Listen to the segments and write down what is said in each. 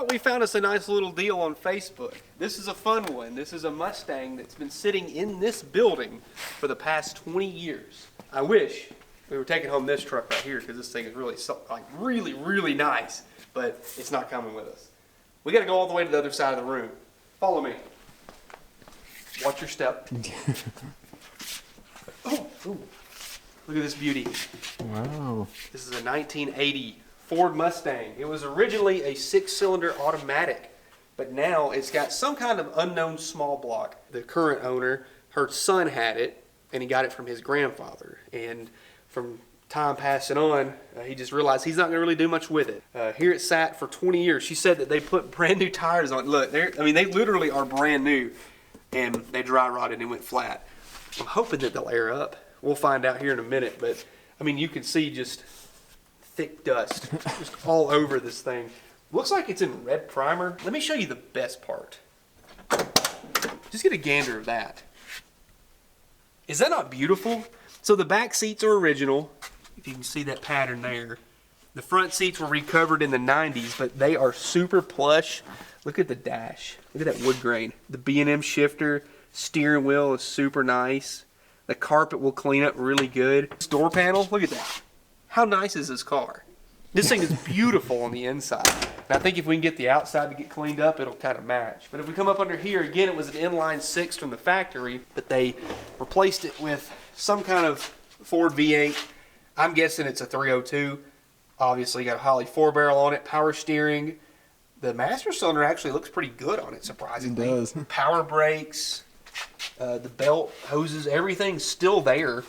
Well, we found us a nice little deal on Facebook. This is a fun one. This is a Mustang that's been sitting in this building for the past 20 years. I wish we were taking home this truck right here because this thing is really, really nice, but it's not coming with us. We got to go all the way to the other side of the room. Follow me. Watch your step. Oh, look at this beauty. Wow. This is a 1980 Ford Mustang. It was originally a 6-cylinder automatic, but now it's got some kind of unknown small block. The current owner, her son had it, and he got it from his grandfather. And from time passing on, he just realized he's not going to really do much with it. Here it sat for 20 years. She said that they put brand new tires on it. Look, they literally are brand new, and they dry rotted and went flat. I'm hoping that they'll air up. We'll find out here in a minute, but I mean, you can see just thick dust just all over this thing. Looks like it's in red primer. Let me show you the best part. Just get a gander of that. Is that not beautiful? So the back seats are original, if you can see that pattern there. The front seats were recovered in the 90s, but they are super plush. Look at the dash. Look at that wood grain. The B&M shifter, steering wheel is super nice. The carpet will clean up really good. This door panel, look at that. How nice is this car? This thing is beautiful on the inside. And I think if we can get the outside to get cleaned up, it'll kind of match. But if we come up under here, again, it was an inline 6 from the factory, but they replaced it with some kind of Ford V8. I'm guessing it's a 302. Obviously, got a Holley 4-barrel on it, power steering. The master cylinder actually looks pretty good on it, surprisingly. It does. Power brakes, the belt, hoses, everything's still there.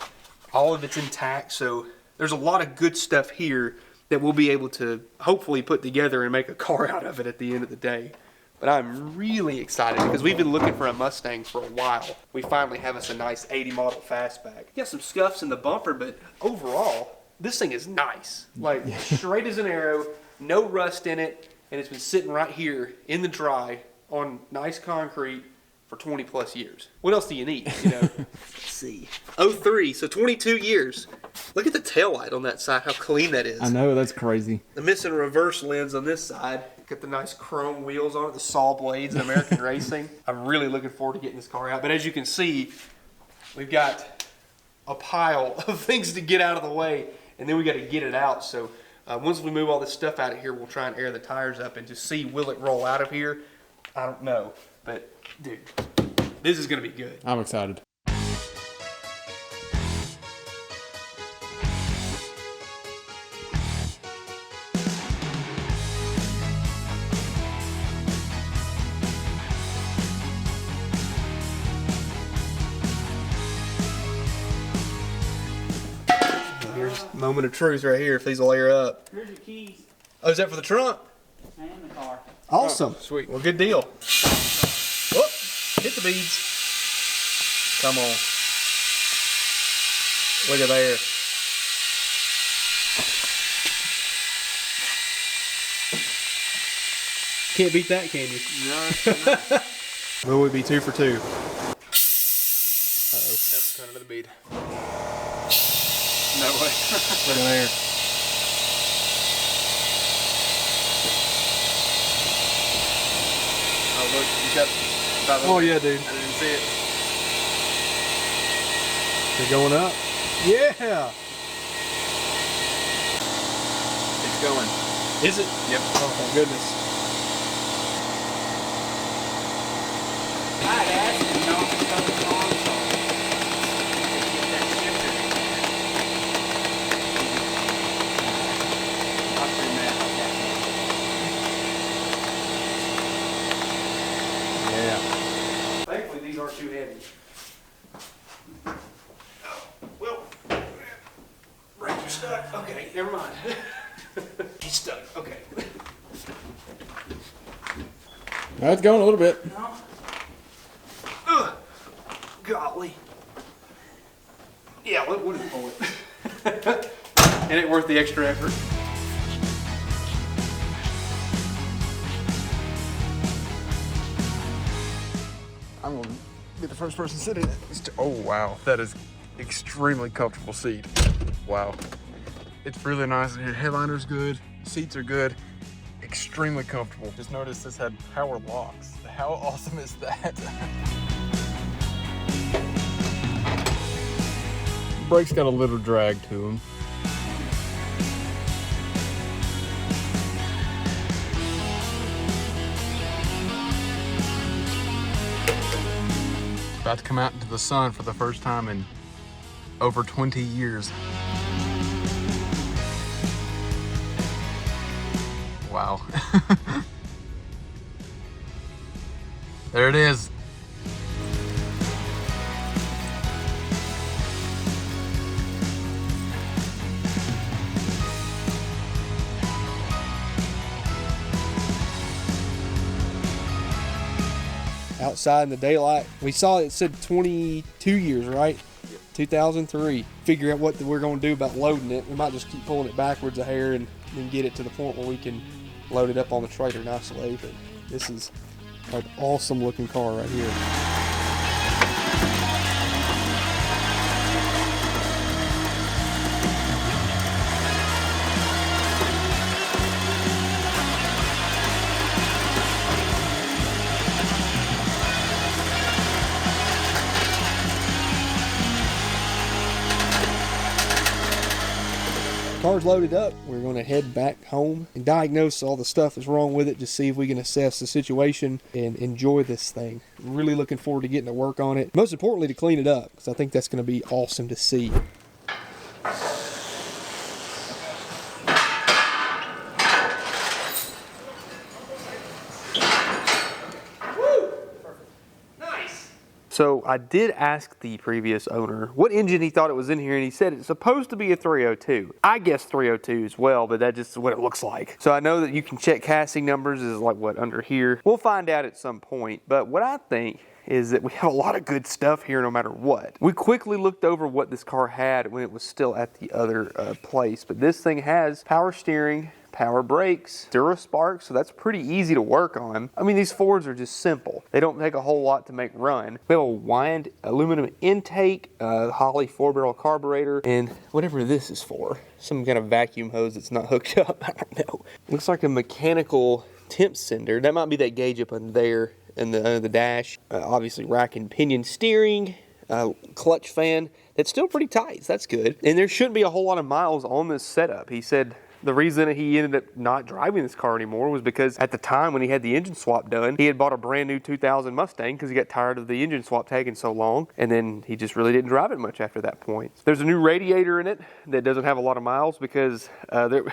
All of it's intact, so there's a lot of good stuff here that we'll be able to hopefully put together and make a car out of it at the end of the day. But I'm really excited because we've been looking for a Mustang for a while. We finally have us a nice 80 model fastback. Got some scuffs in the bumper, but overall, this thing is nice. Like, straight as an arrow, no rust in it, and it's been sitting right here in the dry on nice concrete for 20 plus years. What else do you need, you know? Let's see. 03, so 22 years. Look at the taillight on that side, how clean that is. I know, that's crazy. The missing reverse lens on this side. Got the nice chrome wheels on it, the saw blades in American Racing. I'm really looking forward to getting this car out. But as you can see, we've got a pile of things to get out of the way, and then we got to get it out. So once we move all this stuff out of here, we'll try and air the tires up and just see, will it roll out of here? I don't know. But, dude, this is going to be good. I'm excited. Here's a moment of truth right here, if these will air up. Here's your keys Oh, is that for the trunk? and the car. Awesome. Oh, sweet. Well, good deal. Whoop, hit the beads. Come on. Look at there. Can't beat that, can you? No. Will we be 2 for 2? Uh-oh. Nope, turn another bead. No way. Look at there. Oh, look, you got. Oh, yeah, dude. I didn't see it. They're going up. Yeah. It's going. Is it? Yep. Oh, my goodness. I'd asked him not to cut the console. Get that shifter. I'll turn that off. Yeah. Thankfully, these aren't too heavy. Well, brakes are stuck. Okay, never mind. He's stuck. Okay. It's going a little bit. No. Ugh. Golly. Yeah, we'll just pull it. Ain't it worth the extra effort? I'm going to be the first person sitting in it. Oh, wow. That is extremely comfortable seat. Wow. It's really nice in here. Headliner's good. Seats are good. It extremely comfortable. Just noticed this had power locks. How awesome is that? Brakes got a little drag to them. About to come out into the sun for the first time in over 20 years. Wow. There it is. Outside in the daylight, we saw it said 22 years, right? 2003. Figure out what we're going to do about loading it. We might just keep pulling it backwards a hair and then get it to the point where we can load it up on the trailer nicely. But this is an awesome looking car right here. Car's loaded up. We're going to head back home and diagnose all the stuff that's wrong with it, just see if we can assess the situation and enjoy this thing. I'm really looking forward to getting to work on it. Most importantly, to clean it up, because I think that's going to be awesome to see. So I did ask the previous owner what engine he thought it was in here, and he said it's supposed to be a 302. I guess 302 as well, but that's just what it looks like. So I know that you can check casting numbers, is like what, under here. We'll find out at some point, but what I think is that we have a lot of good stuff here no matter what. We quickly looked over what this car had when it was still at the other place, but this thing has power steering, power brakes, Duraspark, so that's pretty easy to work on. I mean, these Fords are just simple. They don't take a whole lot to make run. We have a wind aluminum intake, Holley 4-barrel carburetor, and whatever this is for. Some kind of vacuum hose that's not hooked up, I don't know. Looks like a mechanical temp sender. That might be that gauge up in there in under the dash. Obviously rack and pinion steering, clutch fan. That's still pretty tight, so that's good. And there shouldn't be a whole lot of miles on this setup. He said the reason he ended up not driving this car anymore was because at the time when he had the engine swap done, he had bought a brand new 2000 Mustang because he got tired of the engine swap taking so long, and then he just really didn't drive it much after that point. There's a new radiator in it that doesn't have a lot of miles because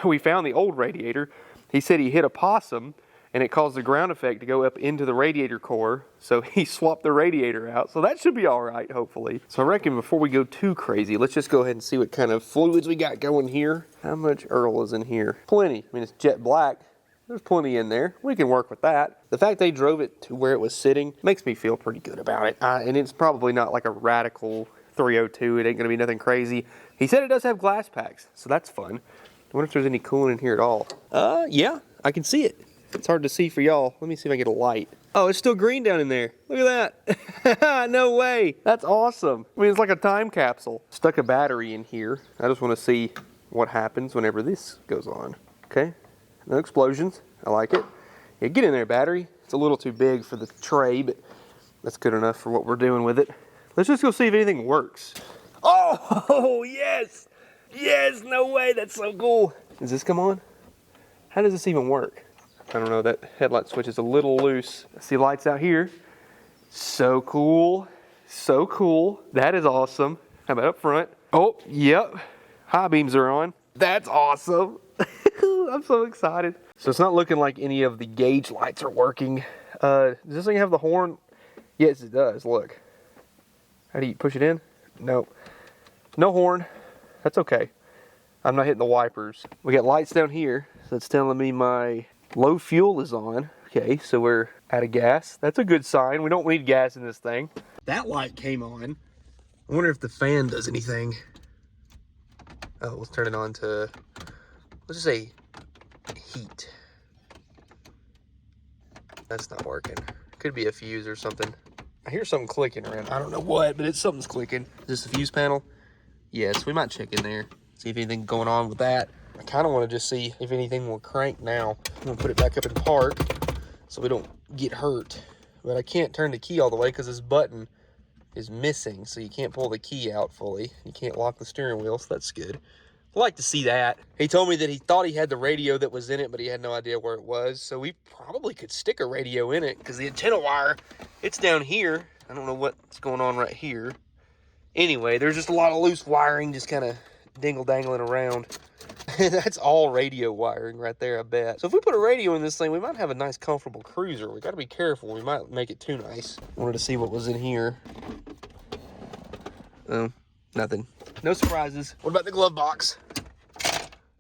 we found the old radiator. He said he hit a possum and it caused the ground effect to go up into the radiator core, so he swapped the radiator out. So that should be all right, hopefully. So I reckon before we go too crazy, let's just go ahead and see what kind of fluids we got going here. How much Earl is in here? Plenty. I mean, it's jet black. There's plenty in there. We can work with that. The fact they drove it to where it was sitting makes me feel pretty good about it. And it's probably not like a radical 302. It ain't going to be nothing crazy. He said it does have glass packs, so that's fun. I wonder if there's any coolant in here at all. Yeah, I can see it. It's hard to see for y'all. Let me see if I can get a light. Oh, it's still green down in there. Look at that. No way. That's awesome. I mean, it's like a time capsule. Stuck a battery in here. I just want to see what happens whenever this goes on. Okay. No explosions. I like it. Yeah, get in there, battery. It's a little too big for the tray, but that's good enough for what we're doing with it. Let's just go see if anything works. Oh, yes. Yes, no way. That's so cool. Does this come on? How does this even work? I don't know, that headlight switch is a little loose. I see lights out here. So cool. So cool. That is awesome. How about up front? Oh, yep. High beams are on. That's awesome. I'm so excited. So it's not looking like any of the gauge lights are working. Does this thing have the horn? Yes, it does. Look. How do you push it in? Nope. No horn. That's okay. I'm not hitting the wipers. We got lights down here. So it's telling me my low fuel is on. Okay, so we're out of gas. That's a good sign. We don't need gas in this thing. That light came on. I wonder if the fan does anything. Oh, let's turn it on to, let's just say heat. That's not working. Could be a fuse or something. I hear something clicking around. I don't know what, but something's clicking. Is this the fuse panel? Yes, we might check in there. See if anything's going on with that. I kind of want to just see if anything will crank now. I'm going to put it back up in park so we don't get hurt. But I can't turn the key all the way because this button is missing, so you can't pull the key out fully. You can't lock the steering wheel, so that's good. I'd like to see that. He told me that he thought he had the radio that was in it, but he had no idea where it was. So we probably could stick a radio in it because the antenna wire, it's down here. I don't know what's going on right here. Anyway, there's just a lot of loose wiring just kind of dingle-dangling around. That's all radio wiring right there, I bet. So if we put a radio in this thing, we might have a nice, comfortable cruiser. We got to be careful. We might make it too nice. Wanted to see what was in here. Oh, nothing. No surprises. What about the glove box?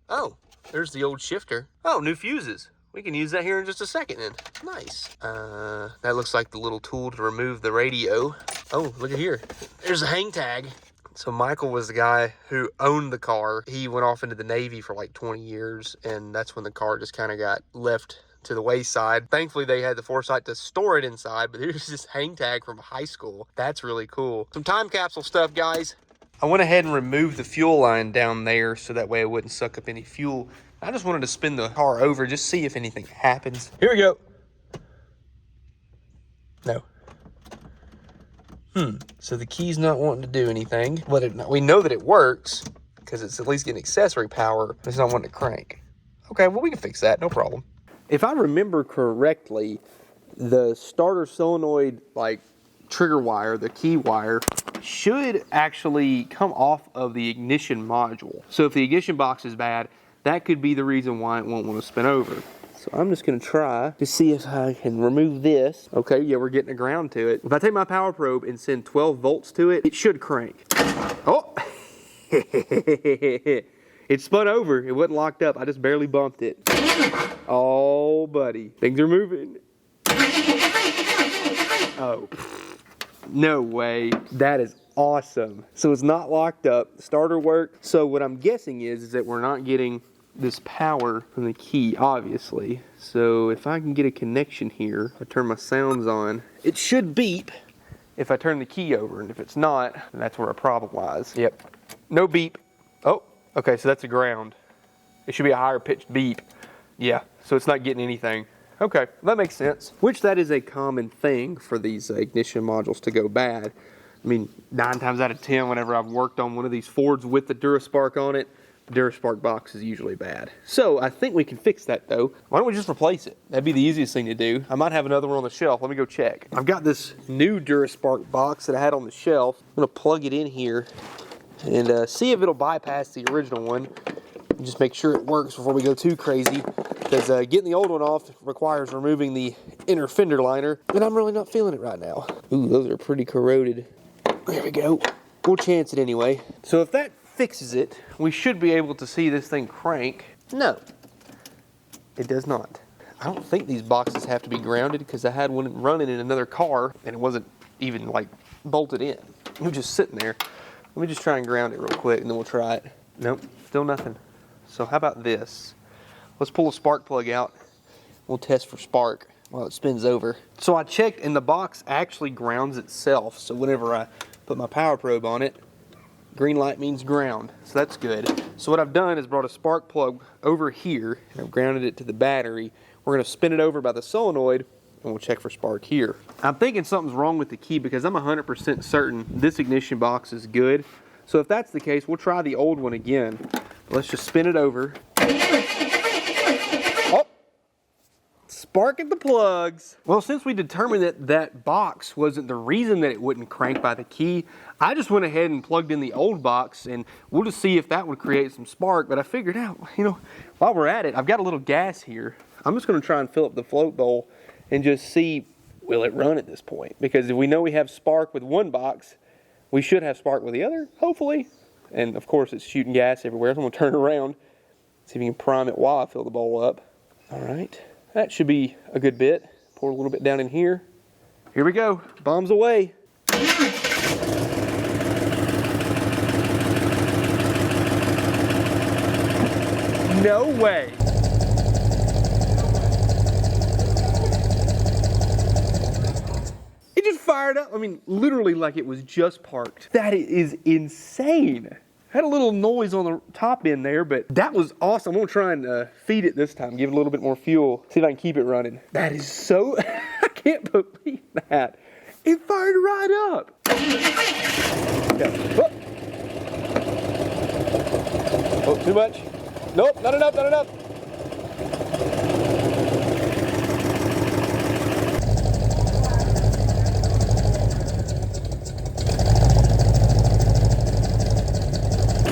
Oh, there's the old shifter. Oh, new fuses. We can use that here in just a second then. Nice. That looks like the little tool to remove the radio. Oh, look at here. There's a hang tag. So Michael was the guy who owned the car. He went off into the Navy for like 20 years, and that's when the car just kind of got left to the wayside. Thankfully, they had the foresight to store it inside, but there's this hang tag from high school. That's really cool. Some time capsule stuff, guys. I went ahead and removed the fuel line down there so that way it wouldn't suck up any fuel. I just wanted to spin the car over, just see if anything happens. Here we go. No. So the key's not wanting to do anything. But we know that it works because it's at least getting accessory power. It's not wanting to crank. Okay, well, we can fix that. No problem. If I remember correctly, the starter solenoid, like, trigger wire, the key wire, should actually come off of the ignition module. So if the ignition box is bad, that could be the reason why it won't want to spin over. So I'm just going to try to see if I can remove this. Okay, yeah, we're getting a ground to it. If I take my power probe and send 12 volts to it, it should crank. Oh! It spun over. It wasn't locked up. I just barely bumped it. Oh, buddy. Things are moving. Oh. No way. That is awesome. So it's not locked up. The starter worked. So what I'm guessing is that we're not getting this power from the key, obviously. So if I can get a connection here, I turn my sounds on, it should beep if I turn the key over. And if it's not, that's where a problem lies. Yep. No beep. Oh, okay, so that's a ground. It should be a higher pitched beep. Yeah, so it's not getting anything. Okay, that makes sense. Which that is a common thing for these ignition modules to go bad. I mean, 9 times out of 10, whenever I've worked on one of these Fords with the DuraSpark on it, the DuraSpark box is usually bad. So I think we can fix that though. Why don't we just replace it? That'd be the easiest thing to do. I might have another one on the shelf. Let me go check. I've got this new DuraSpark box that I had on the shelf. I'm gonna plug it in here and see if it'll bypass the original one. And just make sure it works before we go too crazy. Because getting the old one off requires removing the inner fender liner. And I'm really not feeling it right now. Ooh, those are pretty corroded. There we go. We'll chance it anyway. So if that fixes it, we should be able to see this thing crank. No, it does not. I don't think these boxes have to be grounded because I had one running in another car and it wasn't even like bolted in. It was just sitting there. Let me just try and ground it real quick and then we'll try it. Nope, still nothing. So how about this? Let's pull a spark plug out. We'll test for spark while it spins over. So I checked and the box actually grounds itself. So whenever I put my power probe on it, green light means ground, so that's good. So what I've done is brought a spark plug over here, and I've grounded it to the battery. We're gonna spin it over by the solenoid, and we'll check for spark here. I'm thinking something's wrong with the key because I'm 100% certain this ignition box is good. So if that's the case, we'll try the old one again. Let's just spin it over. Oh, spark at the plugs. Well, since we determined that that box wasn't the reason that it wouldn't crank by the key, I just went ahead and plugged in the old box and we'll just see if that would create some spark. But I figured out, you know, while we're at it, I've got a little gas here. I'm just gonna try and fill up the float bowl and just see, will it run at this point? Because if we know we have spark with one box, we should have spark with the other, hopefully. And of course it's shooting gas everywhere, so I'm gonna turn around, see if we can prime it while I fill the bowl up. All right, that should be a good bit. Pour a little bit down in here. Here we go, bombs away. No way. It just fired up. I mean, literally like it was just parked. That is insane. Had a little noise on the top end there, but that was awesome. I'm gonna try and feed it this time, give it a little bit more fuel, see if I can keep it running. That is so, I can't believe that. It fired right up. Okay. Oh. Oh, too much? Nope, not enough, not enough.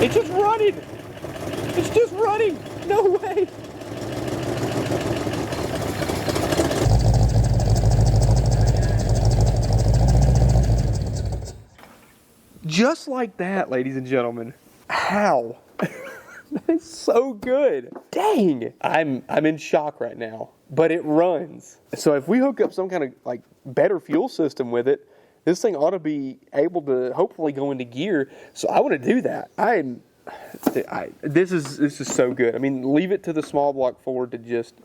It's just running. It's just running. No way. Just like that, ladies and gentlemen. How? That's so good. Dang. I'm in shock right now, but it runs. So if we hook up some kind of like better fuel system with it, this thing ought to be able to hopefully go into gear. So I want to do that. This is so good. I mean, leave it to the small block Ford to just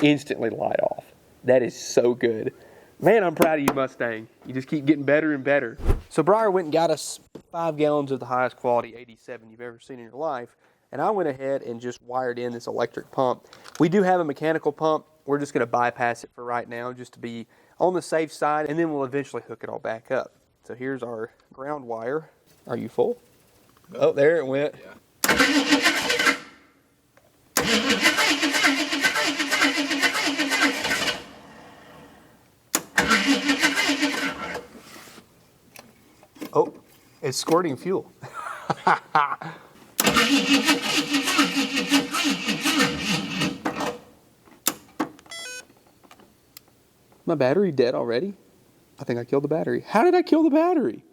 instantly light off. That is so good. Man, I'm proud of you, Mustang. You just keep getting better and better. So Briar went and got us 5 gallons of the highest quality 87 you've ever seen in your life. And I went ahead and just wired in this electric pump. We do have a mechanical pump. We're just going to bypass it for right now just to be on the safe side, and then we'll eventually hook it all back up. So here's our ground wire. Are you full? Oh, there it went. Yeah. Oh, it's squirting fuel. My battery dead already? I think I killed the battery. How did I kill the battery?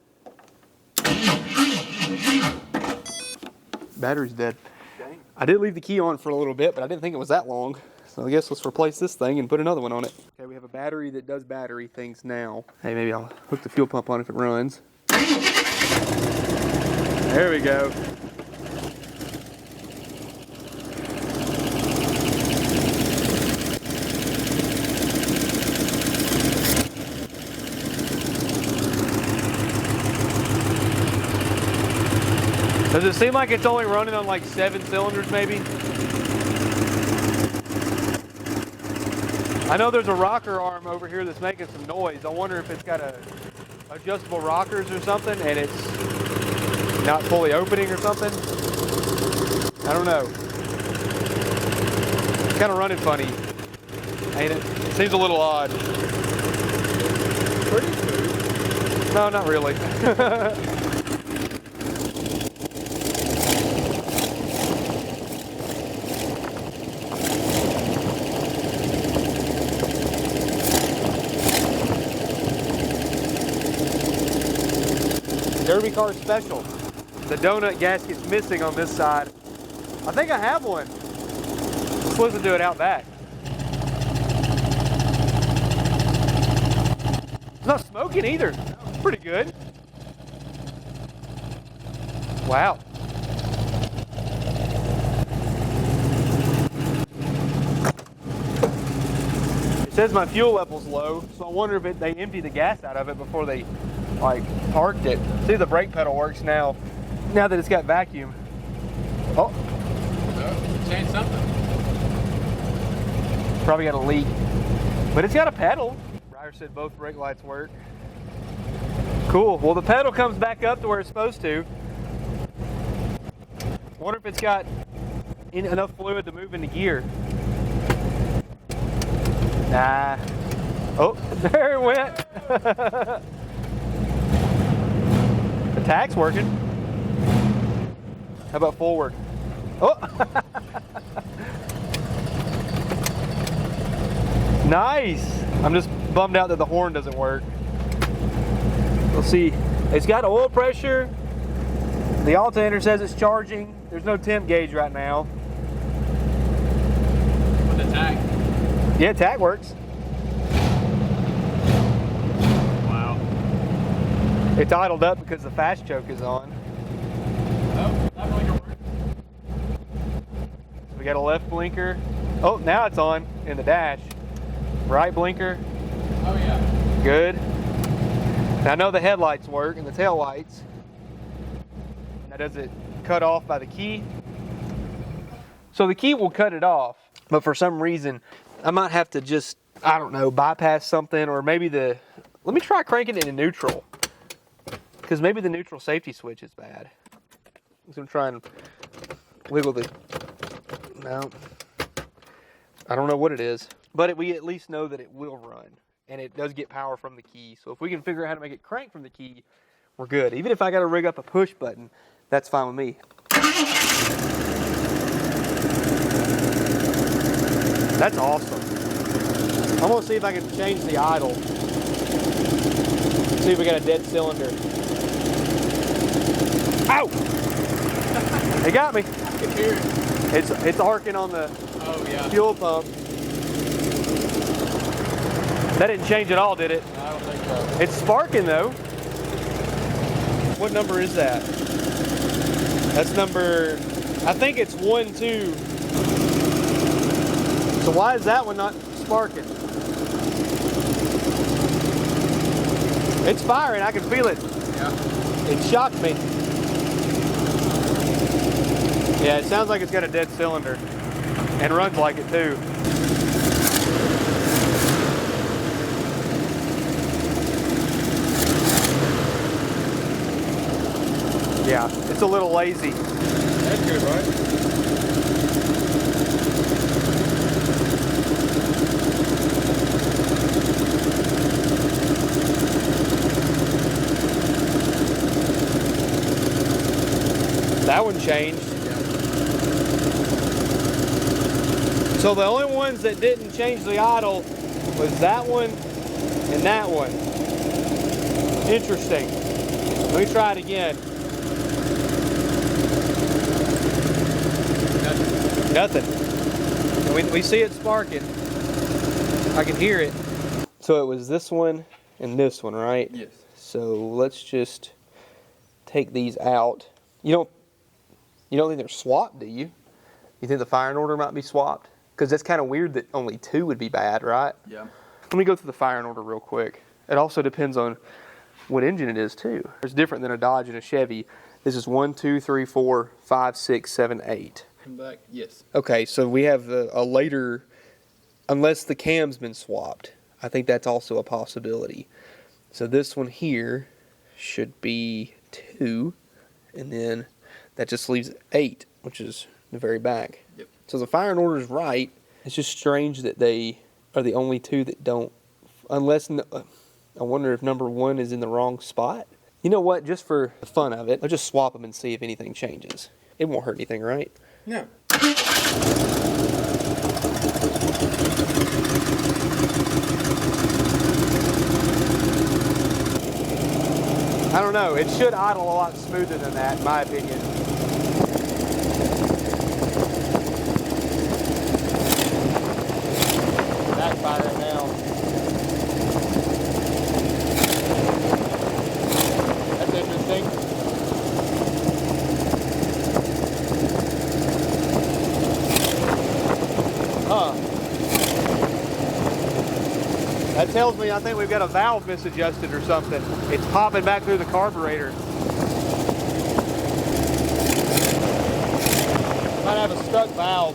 Battery's dead. Dang. I did leave the key on for a little bit, but I didn't think it was that long. So I guess let's replace this thing and put another one on it. Okay, we have a battery that does battery things now. Hey, maybe I'll hook the fuel pump on if it runs. There we go. Does it seem like it's only running on like 7 cylinders maybe? I know there's a rocker arm over here that's making some noise. I wonder if it's got adjustable rockers or something and it's not fully opening or something. I don't know. It's kind of running funny, ain't it? It seems a little odd. Pretty smooth. No, not really. Derby car special. The donut gasket's missing on this side. I think I have one. Let's listen to it out back. It's not smoking either. It's pretty good. Wow. It says my fuel level's low, so I wonder if they emptied the gas out of it before they like parked it. See, the brake pedal works now that it's got vacuum. Oh, Change something. probably got a leak, but it's got a pedal. Ryder said both brake lights work. Cool. Well, the pedal comes back up to where it's supposed to. Wonder if it's got enough fluid to move into gear. Nah. Oh, there it went. The tag's working. How about forward? Oh! Nice! I'm just bummed out that the horn doesn't work. We'll see. It's got oil pressure. The alternator says it's charging. There's no temp gauge right now. With the tag. Yeah, tag works. Wow. It's idled up because the fast choke is on. Oh, that blinker works. We got a left blinker. Oh, now it's on in the dash. Right blinker. Oh yeah. Good. And I know the headlights work and the tail lights. Now does it cut off by the key. So the key will cut it off, but for some reason, I might have to just, I don't know, bypass something, or maybe let me try cranking it in neutral. Because maybe the neutral safety switch is bad. I'm gonna try and wiggle no. I don't know what it is, but we at least know that it will run, and it does get power from the key. So if we can figure out how to make it crank from the key, we're good. Even if I gotta rig up a push button, that's fine with me. That's awesome. I'm gonna see if I can change the idle. See if we got a dead cylinder. Ow! It got me. I can hear it. It's arcing on the fuel pump. That didn't change at all, did it? I don't think so. It's sparking though. What number is that? That's number, I think it's 1, 2. So why is that one not sparking? It's firing, I can feel it. Yeah. It shocked me. Yeah, it sounds like it's got a dead cylinder and runs like it too. Yeah, it's a little lazy. That's good, right? That one changed. Yeah. So the only ones that didn't change the idle was that one and that one. Interesting. Let me try it again. Nothing. We see it sparking. I can hear it. So it was this one and this one, right? Yes. So let's just take these out. You don't think they're swapped, do you? You think the firing order might be swapped? Because that's kind of weird that only 2 would be bad, right? Yeah. Let me go through the firing order real quick. It also depends on what engine it is too. It's different than a Dodge and a Chevy. This is 1, 2, 3, 4, 5, 6, 7, 8. Come back. Yes. Okay, so we have a later, unless the cam's been swapped. I think that's also a possibility. So this one here should be 2, and then that just leaves 8, which is the very back. Yep. So the firing order is right. It's just strange that they are the only 2 that don't, unless, I wonder if number 1 is in the wrong spot. You know what, just for the fun of it, I'll just swap them and see if anything changes. It won't hurt anything, right? No. I don't know. It should idle a lot smoother than that, in my opinion. Backfiring now. That's interesting. Huh. That tells me I think we've got a valve misadjusted or something. It's popping back through the carburetor. Might have a stuck valve.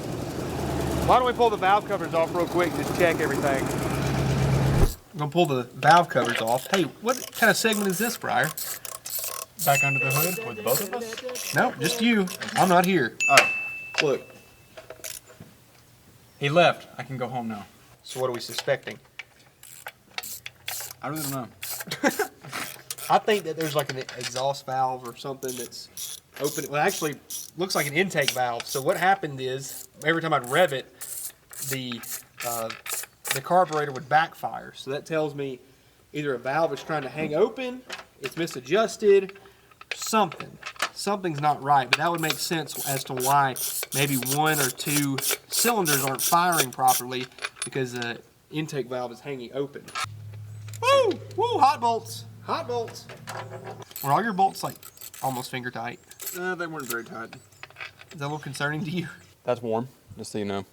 Why don't we pull the valve covers off real quick and just check everything? I'm gonna pull the valve covers off. Hey, what kind of segment is this, Briar? Back under the hood with both of us? No, just you. I'm not here. Oh, look. He left. I can go home now. So what are we suspecting? I really don't know. I think that there's like an exhaust valve or something that's open. Well, actually, looks like an intake valve. So what happened is, every time I'd rev it, the carburetor would backfire. So that tells me either a valve is trying to hang open, it's misadjusted, something. Something's not right. But that would make sense as to why maybe 1 or 2 cylinders aren't firing properly, because the intake valve is hanging open. Woo! Woo! Hot bolts! Hot bolts! Were all your bolts like almost finger tight? They weren't very tight. Is that a little concerning to you? That's warm, just so you know.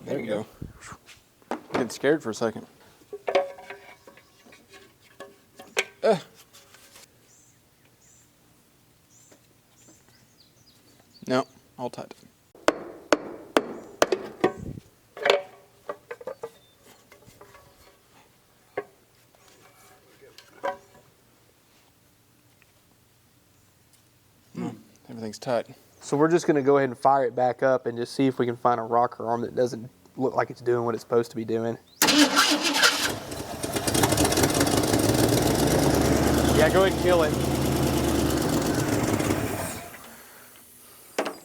There you go. I'm getting scared for a second. No, all tight. Everything's tight. So we're just going to go ahead and fire it back up and just see if we can find a rocker arm that doesn't look like it's doing what it's supposed to be doing. Yeah, go ahead and kill it.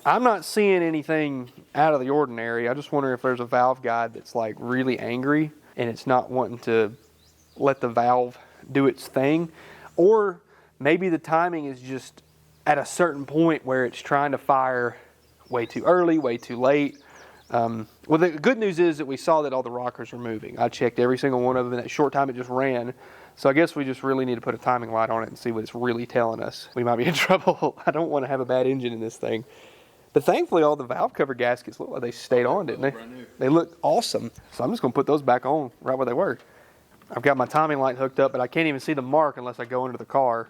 I'm not seeing anything out of the ordinary. I just wonder if there's a valve guide that's like really angry and it's not wanting to let the valve do its thing. Or maybe the timing is just at a certain point where it's trying to fire way too early, way too late. Well, the good news is that we saw that all the rockers are moving. I checked every single one of them in that short time it just ran. So I guess we just really need to put a timing light on it and see what it's really telling us. We might be in trouble. I don't want to have a bad engine in this thing. But thankfully, all the valve cover gaskets look like they stayed on, didn't they? They look awesome. So I'm just going to put those back on right where they were. I've got my timing light hooked up, but I can't even see the mark unless I go into the car.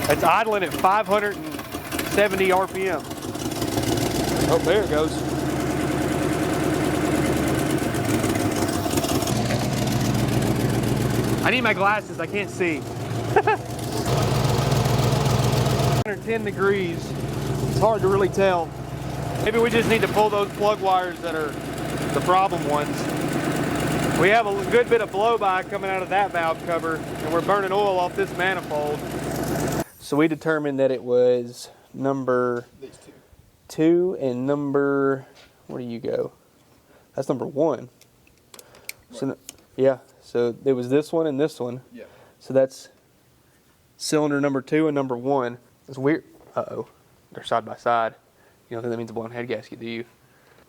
It's idling at 570 RPM. Oh, there it goes. I need my glasses, I can't see. 110 degrees. It's hard to really tell. Maybe we just need to pull those plug wires that are the problem ones. We have a good bit of blow-by coming out of that valve cover, and we're burning oil off this manifold. So we determined that it was number 2 and number, where do you go? That's number 1. So, yeah, so it was this one and this one. Yeah. So that's cylinder number 2 and number 1. It's weird. Uh-oh, they're side by side. You don't think that means a blown head gasket, do you?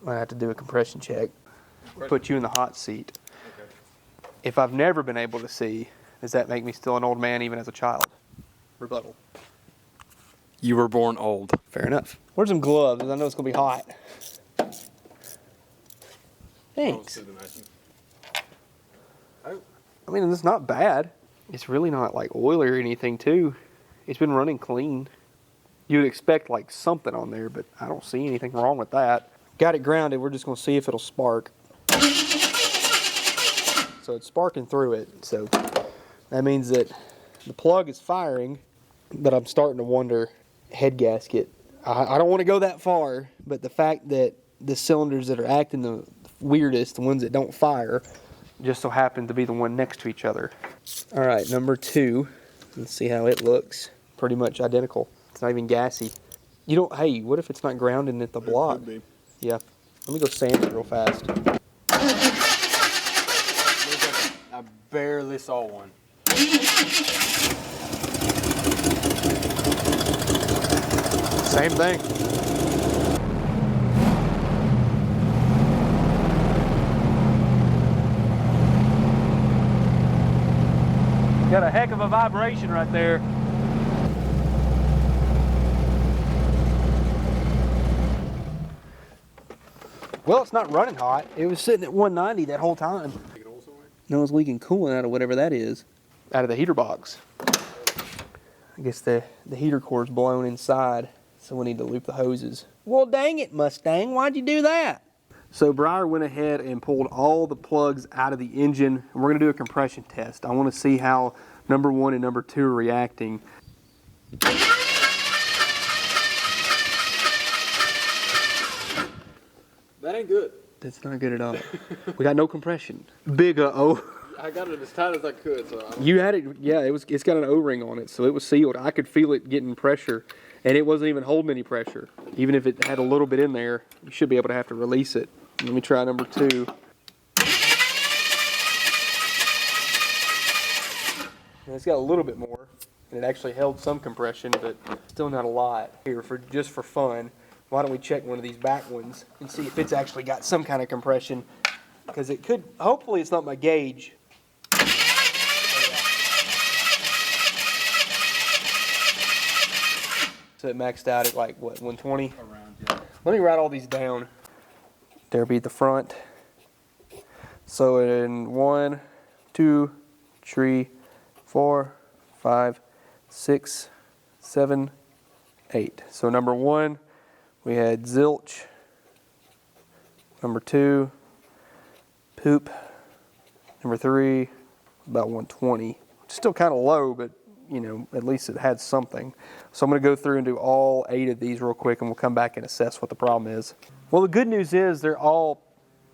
I have to do a compression check. Put you in the hot seat. Okay. If I've never been able to see, does that make me still an old man even as a child? Rebuttal. You were born old. Fair enough. Where's some gloves? I know it's going to be hot. Thanks. I mean, it's not bad. It's really not like oily or anything, too. It's been running clean. You would expect like something on there, but I don't see anything wrong with that. Got it grounded. We're just going to see if it'll spark. So it's sparking through it. So that means that the plug is firing, but I'm starting to wonder, head gasket. I don't want to go that far, but the fact that the cylinders that are acting the weirdest, the ones that don't fire, just so happen to be the one next to each other. All right, number 2. Let's see how it looks. Pretty much identical. It's not even gassy. You don't, hey, what if it's not grounding at the block? It could be. Yeah. Let me go sand it real fast. I barely saw one. Same thing. Got a heck of a vibration right there. Well, it's not running hot. It was sitting at 190 that whole time. No, it's leaking coolant out of whatever that is. Out of the heater box. I guess the heater core's blown inside, so we need to loop the hoses. Well, dang it, Mustang, why'd you do that? So Briar went ahead and pulled all the plugs out of the engine, and we're gonna do a compression test. I wanna see how number 1 and number 2 are reacting. That ain't good. That's not good at all. We got no compression. Big uh-oh. I got it as tight as I could, so You had it, yeah, it's got an O-ring on it, so it was sealed. I could feel it getting pressure, and it wasn't even holding any pressure. Even if it had a little bit in there, you should be able to have to release it. Let me try number 2. And it's got a little bit more, and it actually held some compression, but still not a lot. Here, just for fun, why don't we check one of these back ones and see if it's actually got some kind of compression, because it could, hopefully it's not my gauge. So it maxed out at like, what, 120? around, yeah. Let me write all these down. There be the front. So in 1, 2, 3, 4, 5, 6, 7, 8. So number 1, we had zilch. Number 2, poop. Number 3, about 120. Still kind of low, but you know, at least it had something. So I'm going to go through and do all 8 of these real quick, and we'll come back and assess what the problem is. Well, the good news is they're all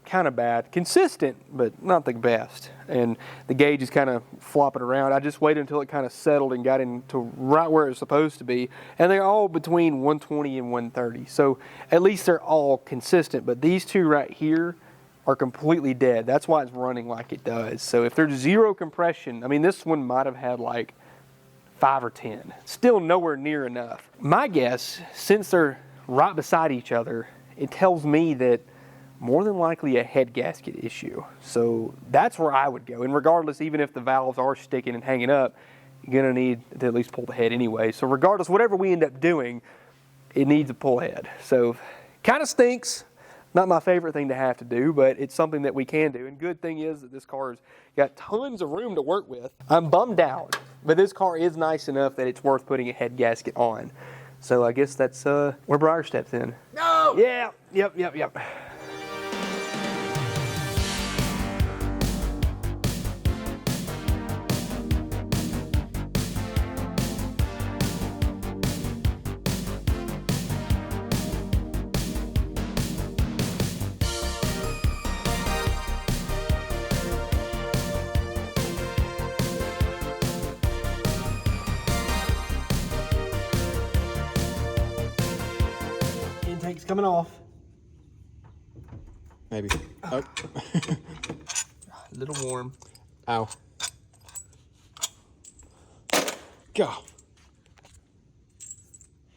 kind of bad. Consistent, but not the best. And the gauge is kind of flopping around. I just waited until it kind of settled and got into right where it's supposed to be. And they're all between 120 and 130. So at least they're all consistent. But these 2 right here are completely dead. That's why it's running like it does. So if there's 0 compression, I mean, this one might have had like 5 or 10. Still nowhere near enough. My guess, since they're right beside each other, it tells me that more than likely a head gasket issue. So that's where I would go. And regardless, even if the valves are sticking and hanging up, you're gonna need to at least pull the head anyway. So regardless, whatever we end up doing, it needs a pull head. So kind of stinks. Not my favorite thing to have to do, but it's something that we can do. And good thing is that this car's got tons of room to work with. I'm bummed out, but this car is nice enough that it's worth putting a head gasket on. So I guess that's where Briar steps in. No! Yeah, yep. Intake's coming off. Maybe. Oh. A little warm. Ow. God.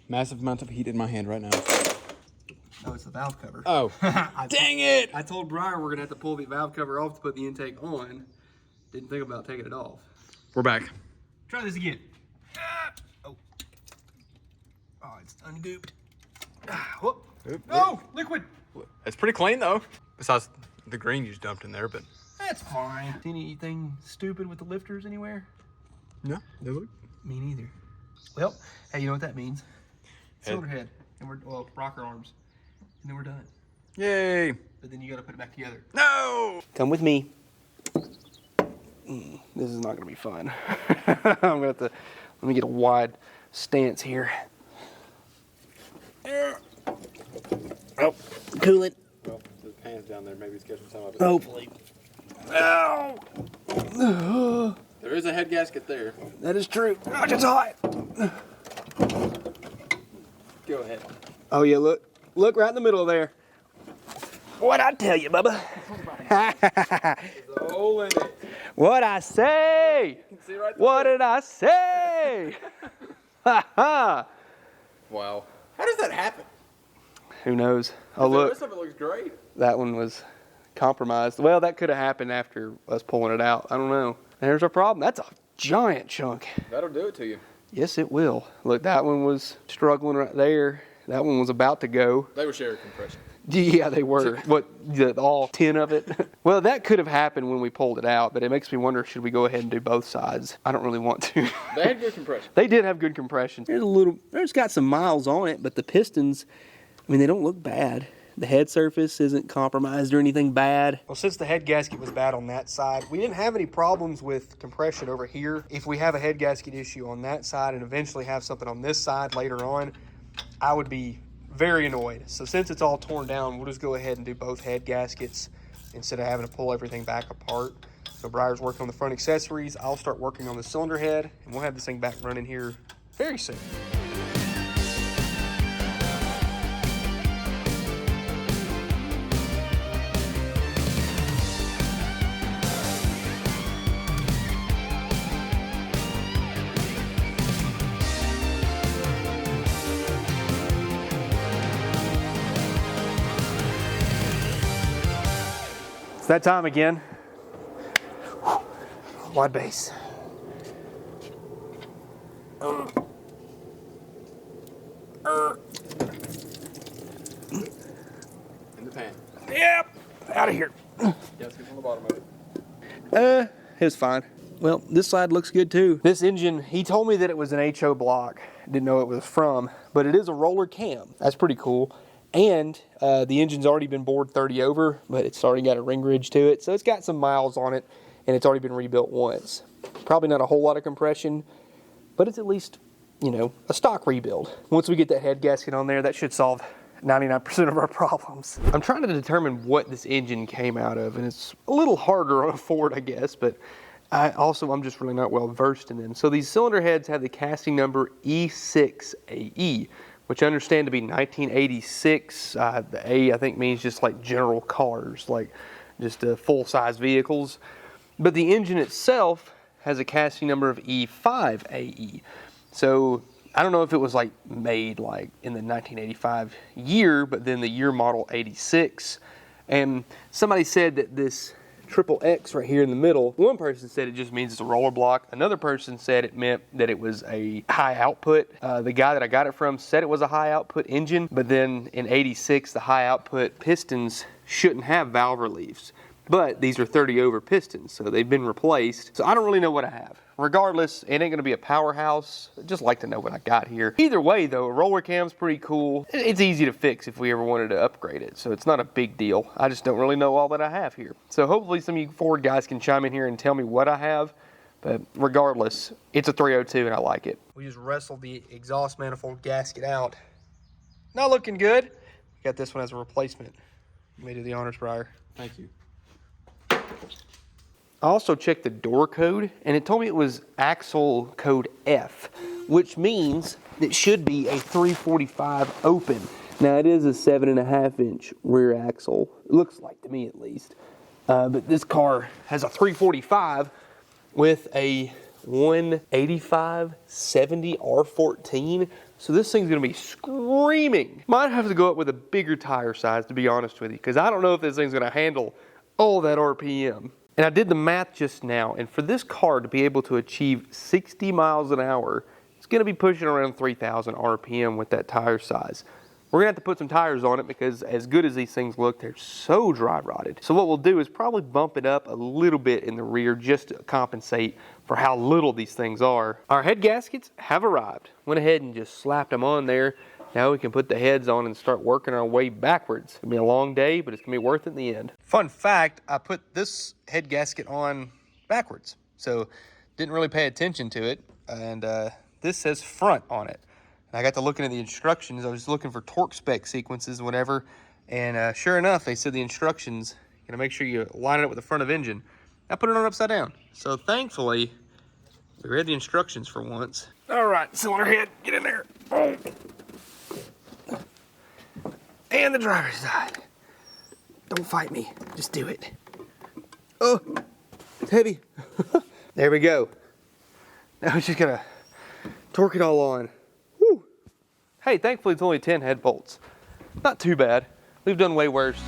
Massive amount of heat in my hand right now. Oh, it's the valve cover. Oh. Dang it! I told Briar we're gonna have to pull the valve cover off to put the intake on. Didn't think about taking it off. We're back. Try this again. Oh, it's ungooped. Whoop. Oop, Oh, liquid. It's pretty clean though. Besides the green you just dumped in there, but That's fine. See anything stupid with the lifters anywhere? no, they look. Me neither. Well, hey, you know what that means? Cylinder head, and rocker arms, and then we're done. Yay! But then you gotta put it back together. No! Come with me. This is not gonna be fun. I'm gonna have to, let me get a wide stance here. Oh, coolant. Well, the pan's down there. Maybe it's catching some of it. Hopefully. Ow! There is a head gasket there. That is true. Gosh, it's hot. Go ahead. Oh yeah, look right in the middle there. What'd I tell you, Bubba? There's a hole in it. What'd I say? You can see right What did I say? Ha ha! Wow. How does that happen? Who knows? Oh The look, rest of it looks great. that one was compromised. Well, that could have happened after us pulling it out. I don't know. There's our problem. That's a giant chunk. That'll do it to you. Yes, it will. Look, that one was struggling right there. That one was about to go. They were sharing compression. Yeah, they were. All 10 of it? Well, that could have happened when we pulled it out, but it makes me wonder, should we go ahead and do both sides? I don't really want to. They had good compression. They did have good compression. There's got some miles on it, but the pistons, I mean, they don't look bad. The head surface isn't compromised or anything bad. Well, since the head gasket was bad on that side, we didn't have any problems with compression over here. If we have a head gasket issue on that side and eventually have something on this side later on, I would be very annoyed. So since it's all torn down, we'll just go ahead and do both head gaskets instead of having to pull everything back apart. So Briar's working on the front accessories. I'll start working on the cylinder head, and we'll have this thing back running here very soon. It's that time again. Wide base. In the pan. Yep. Out of here. Gaskets on the bottom of it. It was fine. Well, this side looks good too. This engine, he told me that it was an HO block. Didn't know it was from, but it is a roller cam. That's pretty cool. And the engine's already been bored 30 over, but it's already got a ring ridge to it. So it's got some miles on it, and it's already been rebuilt once. Probably not a whole lot of compression, but it's at least, you know, a stock rebuild. Once we get that head gasket on there, that should solve 99% of our problems. I'm trying to determine what this engine came out of, and it's a little harder on a Ford, I guess, but I'm just really not well versed in them. So these cylinder heads have the casting number E6AE, which I understand to be 1986. The A, I think, means just like general cars, like just full-size vehicles. But the engine itself has a casting number of E5AE. So I don't know if it was like made like in the 1985 year, but then the year model 86. And somebody said that this triple X right here in the middle, one person said it just means it's a roller block. Another person said it meant that it was a high output. The guy that I got it from said it was a high output engine, but then in 86, the high output pistons shouldn't have valve reliefs. But these are 30 over pistons, so they've been replaced. So I don't really know what I have. Regardless, it ain't gonna be a powerhouse. I'd just like to know what I got here. Either way though, a roller cam's pretty cool. It's easy to fix if we ever wanted to upgrade it, so it's not a big deal. I just don't really know all that I have here. So hopefully some of you Ford guys can chime in here and tell me what I have. But regardless, it's a 302 and I like it. We just wrestled the exhaust manifold gasket out. Not looking good. Got this one as a replacement. You may do the honors, Briar. Thank you. I also checked the door code, and it told me it was axle code F, which means it should be a 345 open. Now, it is a 7.5 inch rear axle. It looks like to me, at least. But this car has a 345 with a 185/70 R14. So this thing's gonna be screaming. Might have to go up with a bigger tire size, to be honest with you, because I don't know if this thing's gonna handle all that RPM. And I did the math just now, and for this car to be able to achieve 60 miles an hour, it's gonna be pushing around 3,000 RPM with that tire size. We're gonna have to put some tires on it because as good as these things look, they're so dry rotted. So what we'll do is probably bump it up a little bit in the rear just to compensate for how little these things are. Our head gaskets have arrived. Went ahead and just slapped them on there. Now we can put the heads on and start working our way backwards. It's gonna be a long day, but it's gonna be worth it in the end. Fun fact, I put this head gasket on backwards. So didn't really pay attention to it. And this says front on it. And I got to looking at the instructions. I was looking for torque spec sequences, whatever. And sure enough, they said the instructions, you gotta make sure you line it up with the front of engine. I put it on upside down. So thankfully, we read the instructions for once. All right, cylinder head, get in there. Oh. And the driver's side. Don't fight me, just do it. Oh, it's heavy. There we go. Now we're just gonna torque it all on. Woo. Hey, thankfully it's only 10 head bolts. Not too bad. We've done way worse.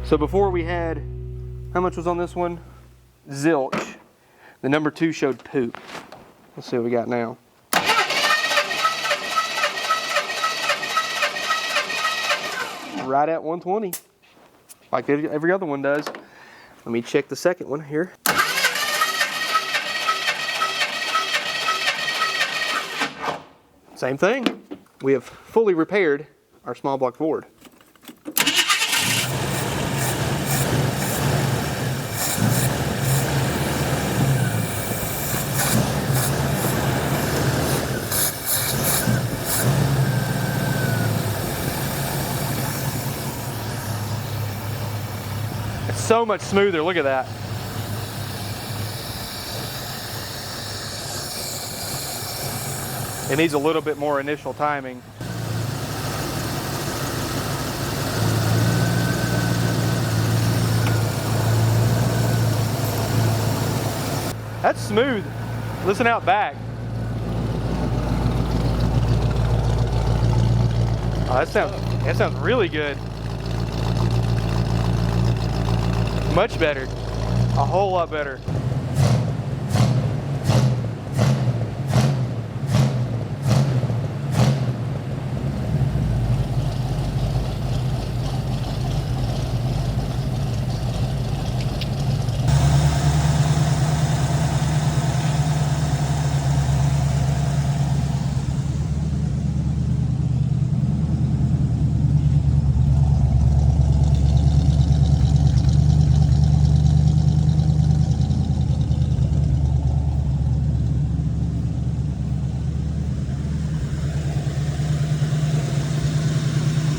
So before we had, how much was on this one? Zilch. The number 2 showed poop. Let's see what we got now. Right at 120, like every other one does. Let me check the second one here. Same thing. We have fully repaired our small block Ford. So much smoother, look at that. It needs a little bit more initial timing. That's smooth. Listen out back. Oh, that sounds really good. Much better. A whole lot better.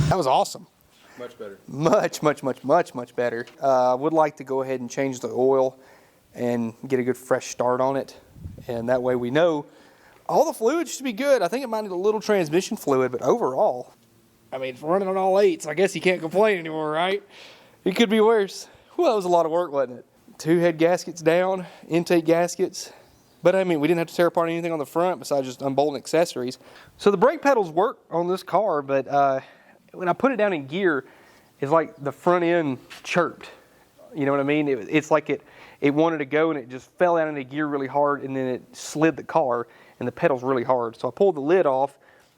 That was awesome. Much better. Much better. I would like to go ahead and change the oil and get a good fresh start on it. And that way we know all the fluid should be good. I think it might need a little transmission fluid, but overall, I mean, it's running on all eights. I guess you can't complain anymore, right? It could be worse. Well, that was a lot of work, wasn't it? 2 head gaskets down, intake gaskets. But I mean, we didn't have to tear apart anything on the front besides just unbolting accessories. So the brake pedals work on this car, but when I put it down in gear, it's like the front end chirped. You know what I mean? It's like it wanted to go and it just fell out into gear really hard, and then it slid the car and the pedals really hard. So I pulled the lid off.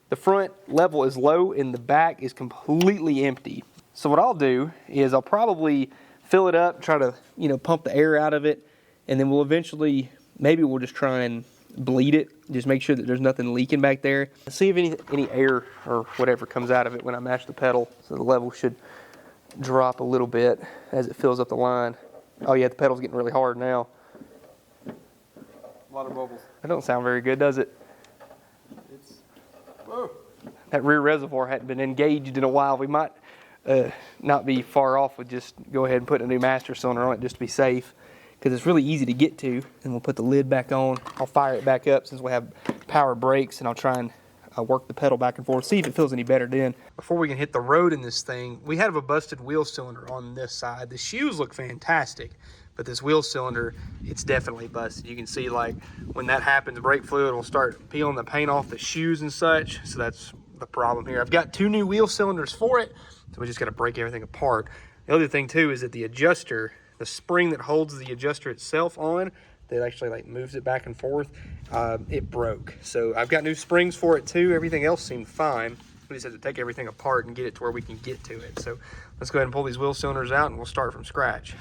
The front level is low and the back is completely empty. So what I'll do is I'll probably fill it up, try to, you know, pump the air out of it, and then we'll eventually, maybe we'll just try and bleed it, just make sure that there's nothing leaking back there. See if any air or whatever comes out of it when I mash the pedal. So the level should drop a little bit as it fills up the line. Oh yeah, the pedal's getting really hard now. A lot of bubbles. That don't sound very good, does it? Whoa. That rear reservoir hadn't been engaged in a while. We might not be far off with just go ahead and put a new master cylinder on it just to be safe, because it's really easy to get to. And we'll put the lid back on. I'll fire it back up since we have power brakes, and I'll try and work the pedal back and forth, see if it feels any better then. Before we can hit the road in this thing, we have a busted wheel cylinder on this side. The shoes look fantastic, but this wheel cylinder, it's definitely busted. You can see, like, when that happens, brake fluid will start peeling the paint off the shoes and such. So that's the problem here. I've got 2 new wheel cylinders for it, so we just got to break everything apart. The other thing too is that the adjuster, the spring that holds the adjuster itself on, that actually like moves it back and forth, it broke. So I've got new springs for it too. Everything else seemed fine. We just had to take everything apart and get it to where we can get to it. So let's go ahead and pull these wheel cylinders out and we'll start from scratch.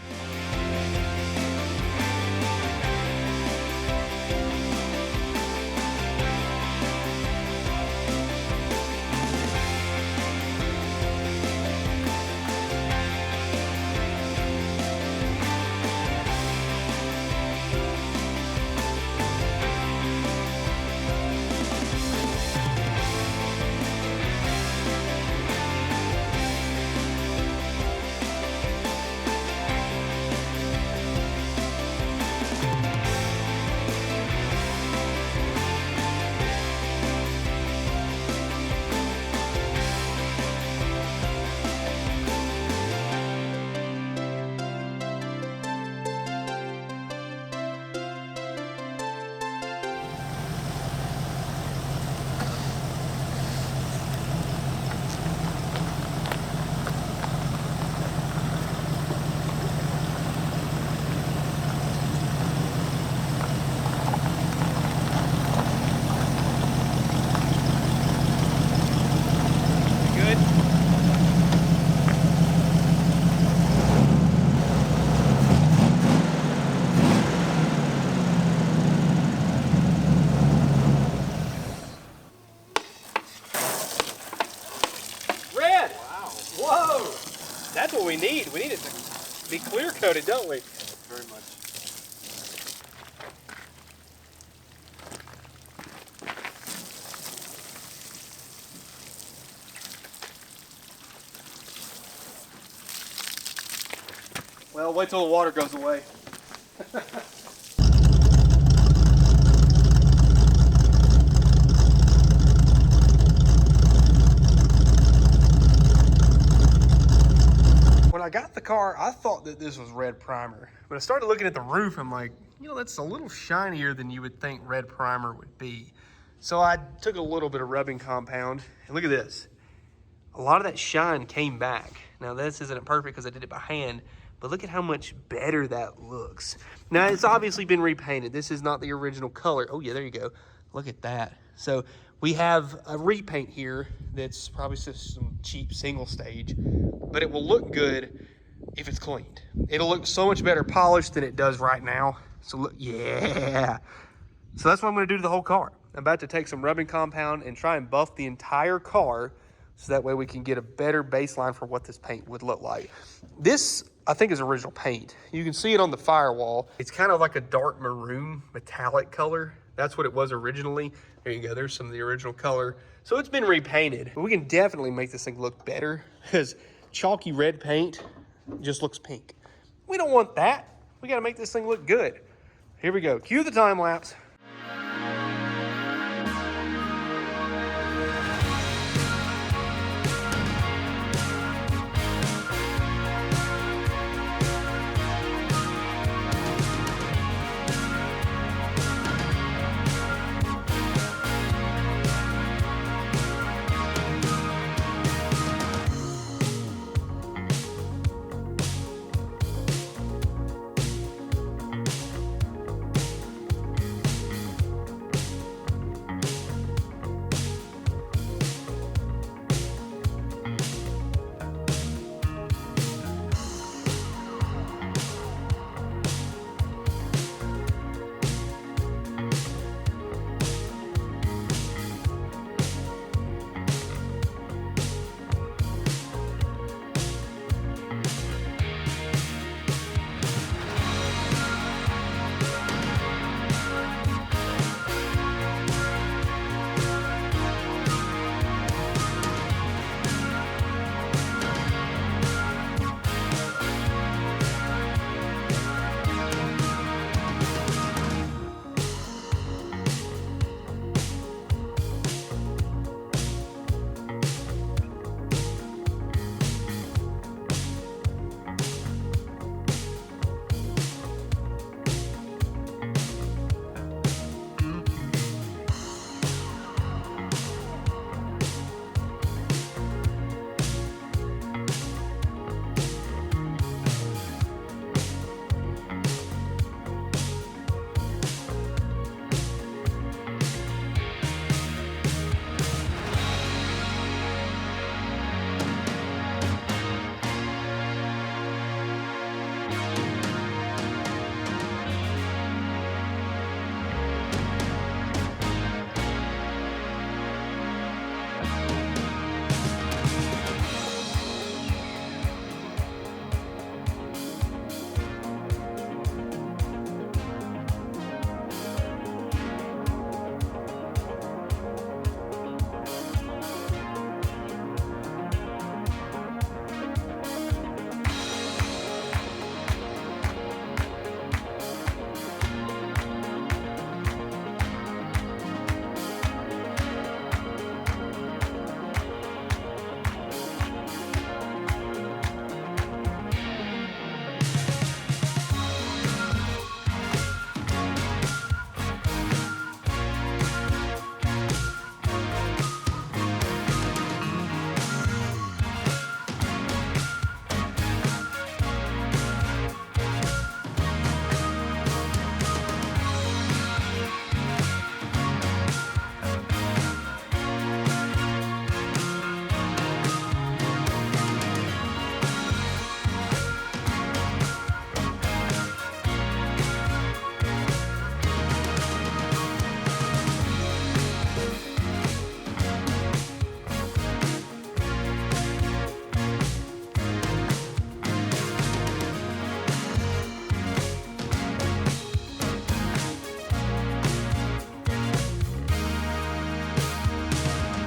That's what we need. We need it to be clear coated, don't we? Very much. Well, wait till the water goes away. got the car, I thought that this was red primer. But I started looking at the roof, I'm like, you know, that's a little shinier than you would think red primer would be. So I took a little bit of rubbing compound, and look at this. A lot of that shine came back. Now this isn't perfect because I did it by hand, but look at how much better that looks. Now it's obviously been repainted. This is not the original color. Oh yeah, there you go. Look at that. So we have a repaint here that's probably just some cheap single stage, but it will look good if it's cleaned. It'll look so much better polished than it does right now. So look, yeah. So that's what I'm gonna do to the whole car. I'm about to take some rubbing compound and try and buff the entire car so that way we can get a better baseline for what this paint would look like. This, I think, is original paint. You can see it on the firewall. It's kind of like a dark maroon metallic color. That's what it was originally. There you go, there's some of the original color. So it's been repainted, but we can definitely make this thing look better because chalky red paint just looks pink. We don't want that. We gotta make this thing look good. Here we go, cue the time lapse.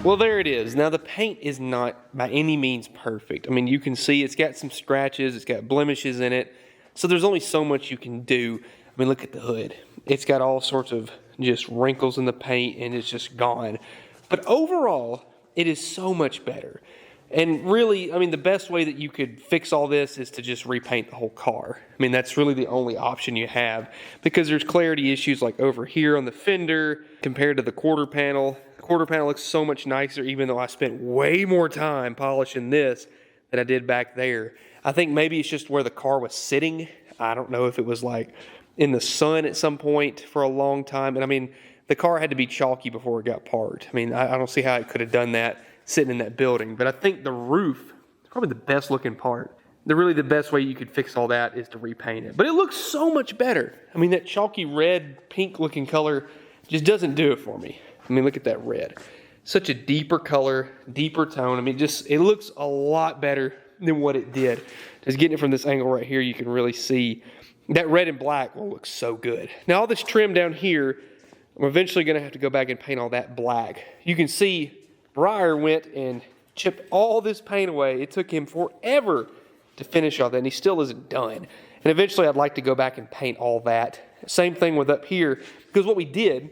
Well, there it is. Now, the paint is not by any means perfect. I mean, you can see it's got some scratches, it's got blemishes in it, so there's only so much you can do. I mean, look at the hood. It's got all sorts of just wrinkles in the paint, and it's just gone. But overall, it is so much better. And really, I mean, the best way that you could fix all this is to just repaint the whole car. I mean, that's really the only option you have, because there's clarity issues like over here on the fender compared to the quarter panel. The quarter panel looks so much nicer, even though I spent way more time polishing this than I did back there. I think maybe it's just where the car was sitting. I don't know if it was like in the sun at some point for a long time. And I mean, the car had to be chalky before it got parked. I mean, I don't see how it could have done that sitting in that building. But I think the roof is probably the best looking part. Really the best way you could fix all that is to repaint it. But it looks so much better. I mean, that chalky red, pink looking color just doesn't do it for me. I mean, look at that red. Such a deeper color, deeper tone. I mean, it looks a lot better than what it did. Just getting it from this angle right here, you can really see that red and black will look so good. Now all this trim down here, I'm eventually gonna have to go back and paint all that black. You can see Briar went and chipped all this paint away. It took him forever to finish all that, and he still isn't done. And eventually I'd like to go back and paint all that. Same thing with up here, because what we did,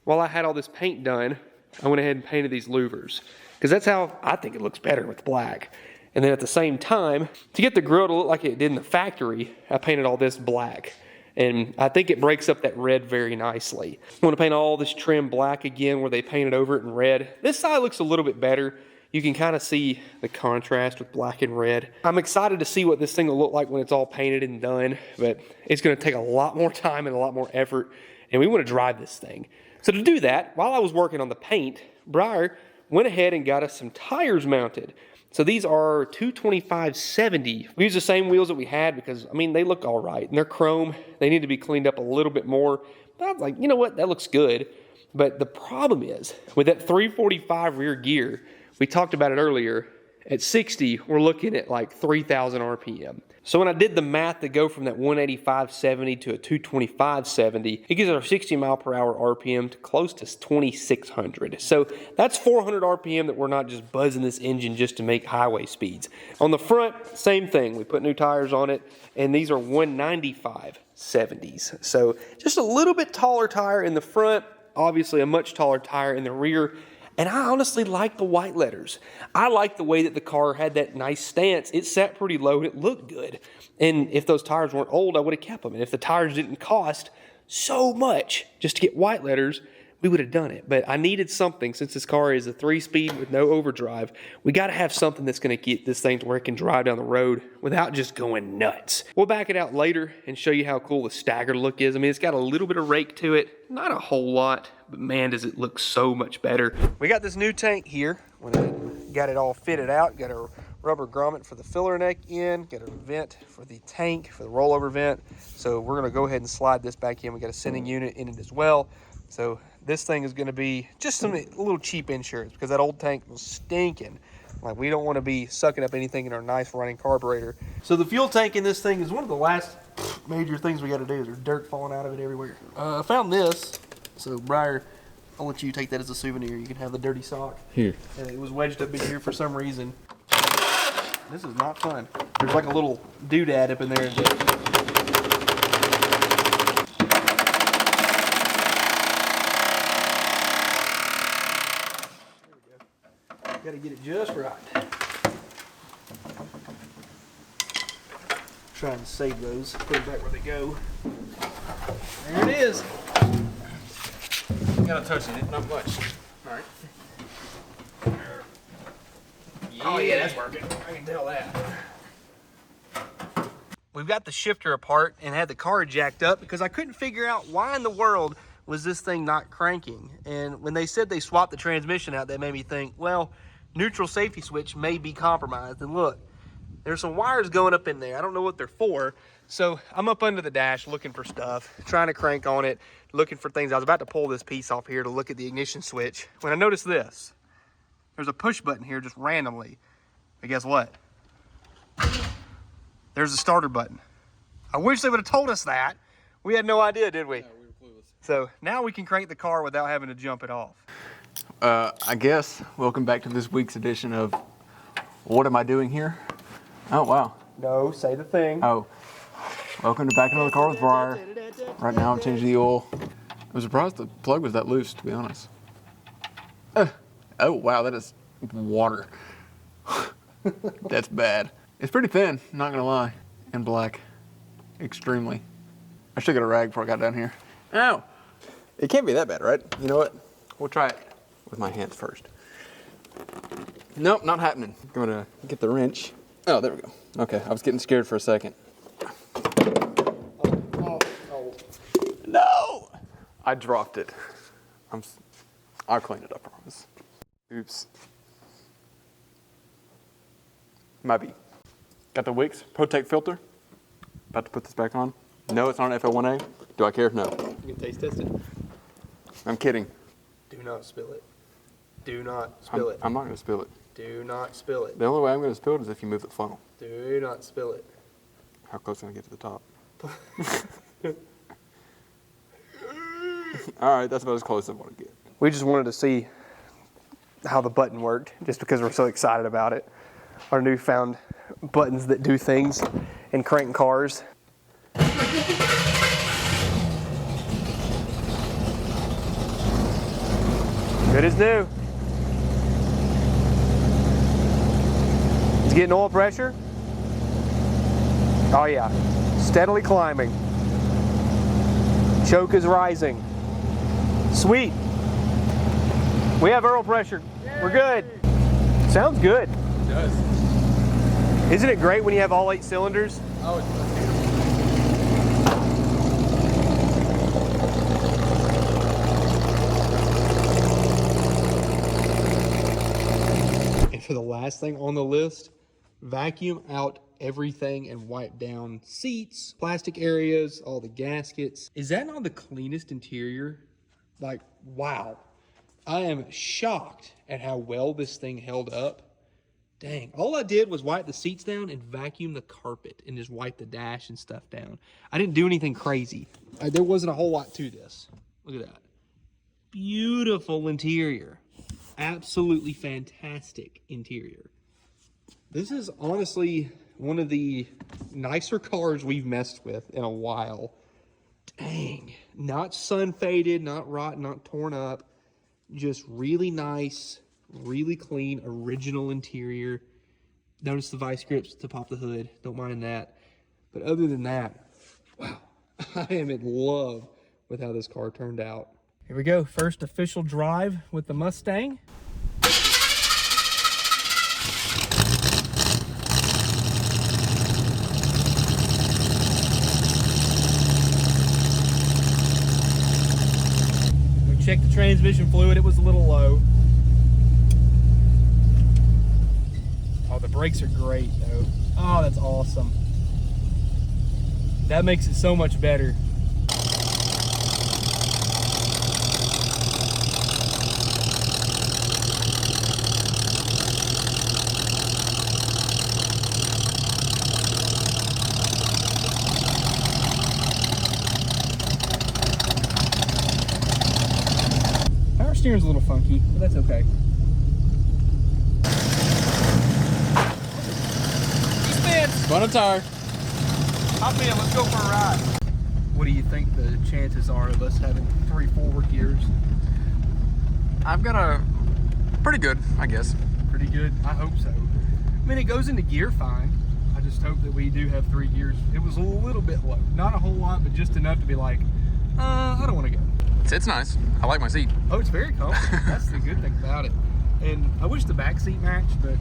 while I had all this paint done, I went ahead and painted these louvers, because that's how I think it looks better with black. And then at the same time, to get the grill to look like it did in the factory, I painted all this black. And I think it breaks up that red very nicely. I want to paint all this trim black again where they painted over it in red. This side looks a little bit better. You can kind of see the contrast with black and red. I'm excited to see what this thing will look like when it's all painted and done, but it's going to take a lot more time and a lot more effort, and we want to drive this thing. So to do that, while I was working on the paint, Briar went ahead and got us some tires mounted. So these are 225/70. We use the same wheels that we had because, I mean, they look all right. And they're chrome. They need to be cleaned up a little bit more. But I was like, you know what? That looks good. But the problem is, with that 345 rear gear, we talked about it earlier, at 60, we're looking at like 3,000 RPM. So when I did the math to go from that 185/70 to a 225/70, it gives our 60 mile per hour RPM to close to 2,600. So that's 400 RPM that we're not just buzzing this engine just to make highway speeds. On the front, same thing. We put new tires on it, and these are 195/70s. So just a little bit taller tire in the front, obviously a much taller tire in the rear. And I honestly like the white letters. I like the way that the car had that nice stance. It sat pretty low and it looked good. And if those tires weren't old, I would have kept them. And if the tires didn't cost so much just to get white letters, we would have done it. But I needed something, since this car is a 3-speed with no overdrive, we got to have something that's going to get this thing to where it can drive down the road without just going nuts. We'll back it out later and show you how cool the staggered look is. I mean, it's got a little bit of rake to it, not a whole lot, but man, does it look so much better. We got this new tank here. When I got it all fitted out, got a rubber grommet for the filler neck in, got a vent for the tank, for the rollover vent. So we're going to go ahead and slide this back in. We got a sending unit in it as well. So this thing is going to be just some little cheap insurance, because that old tank was stinking. Like, we don't want to be sucking up anything in our nice running carburetor. So the fuel tank in this thing is one of the last major things we got to do. There's dirt falling out of it everywhere. I found this. So Briar, I'll let you take that as a souvenir. You can have the dirty sock. Here. And it was wedged up in here for some reason. This is not fun. There's like a little doodad up in there. Got to get it just right. Trying to save those, put them back where they go. There it is. Got a touch in it, not much. All right. Yeah. Oh yeah, that's working. I can tell that. We've got the shifter apart and had the car jacked up because I couldn't figure out why in the world was this thing not cranking. And when they said they swapped the transmission out, that made me think, well, neutral safety switch may be compromised. And look, there's some wires going up in there. I don't know what they're for. So I'm up under the dash looking for stuff, trying to crank on it, looking for things. I was about to pull this piece off here to look at the ignition switch when I noticed this. There's a push button here just randomly. But guess what? There's a starter button. I wish they would have told us that. We had no idea, did we? No, we were clueless. So now we can crank the car without having to jump it off. I guess, welcome back to this week's edition of What Am I Doing Here? Oh, wow. No, say the thing. Oh, welcome to Back Into the Car with Briar. Right now I'm changing the oil. I was surprised the plug was that loose, to be honest. Oh, wow, that is water. That's bad. It's pretty thin, not gonna lie. And black. Extremely. I should get a rag before I got down here. Ow! It can't be that bad, right? You know what? We'll try it with my hands first. Nope, not happening. I'm gonna get the wrench. Oh, there we go. Okay, I was getting scared for a second. Oh. No! I dropped it. I'll clean it up, I promise. Oops. Might be. Got the Wix Protect filter. About to put this back on. No, it's not an FL1A. Do I care? No. You can taste test it. I'm kidding. Do not spill it. Do not spill it. I'm not going to spill it. Do not spill it. The only way I'm going to spill it is if you move the funnel. Do not spill it. How close can I get to the top? All right, that's about as close as I want to get. We just wanted to see how the button worked, just because we're so excited about it. Our newfound buttons that do things in crank cars. Good as new. It's getting oil pressure. Oh yeah, steadily climbing. Choke is rising. Sweet. We have oil pressure. We're good. Sounds good. It does. Isn't it great when you have all 8 cylinders? Oh, it's And for the last thing on the list, vacuum out everything and wipe down seats, plastic areas, all the gaskets. Is that not the cleanest interior? Like, wow. I am shocked at how well this thing held up. Dang, all I did was wipe the seats down and vacuum the carpet and just wipe the dash and stuff down. I didn't do anything crazy. There wasn't a whole lot to this. Look at that. Beautiful interior. Absolutely fantastic interior. This is honestly one of the nicer cars we've messed with in a while. Dang, not sun faded, not rotten, not torn up. Just really nice, really clean, original interior. Notice the vice grips to pop the hood. Don't mind that. But other than that, wow, I am in love with how this car turned out. Here we go. First official drive with the Mustang. Check the transmission fluid, it was a little low. Oh, the brakes are great though. Oh, that's awesome. That makes it so much better. Steering's a little funky, but that's okay. Run a tire. Hop in, let's go for a ride. What do you think the chances are of us having 3 forward gears? I've got a pretty good, I guess. Pretty good, I hope so. I mean, it goes into gear fine. I just hope that we do have 3 gears. It was a little bit low. Not a whole lot, but just enough to be like, I don't want to go. It's nice. I like my seat. Oh, it's very comfortable. That's the good thing about it. And I wish the back seat matched, but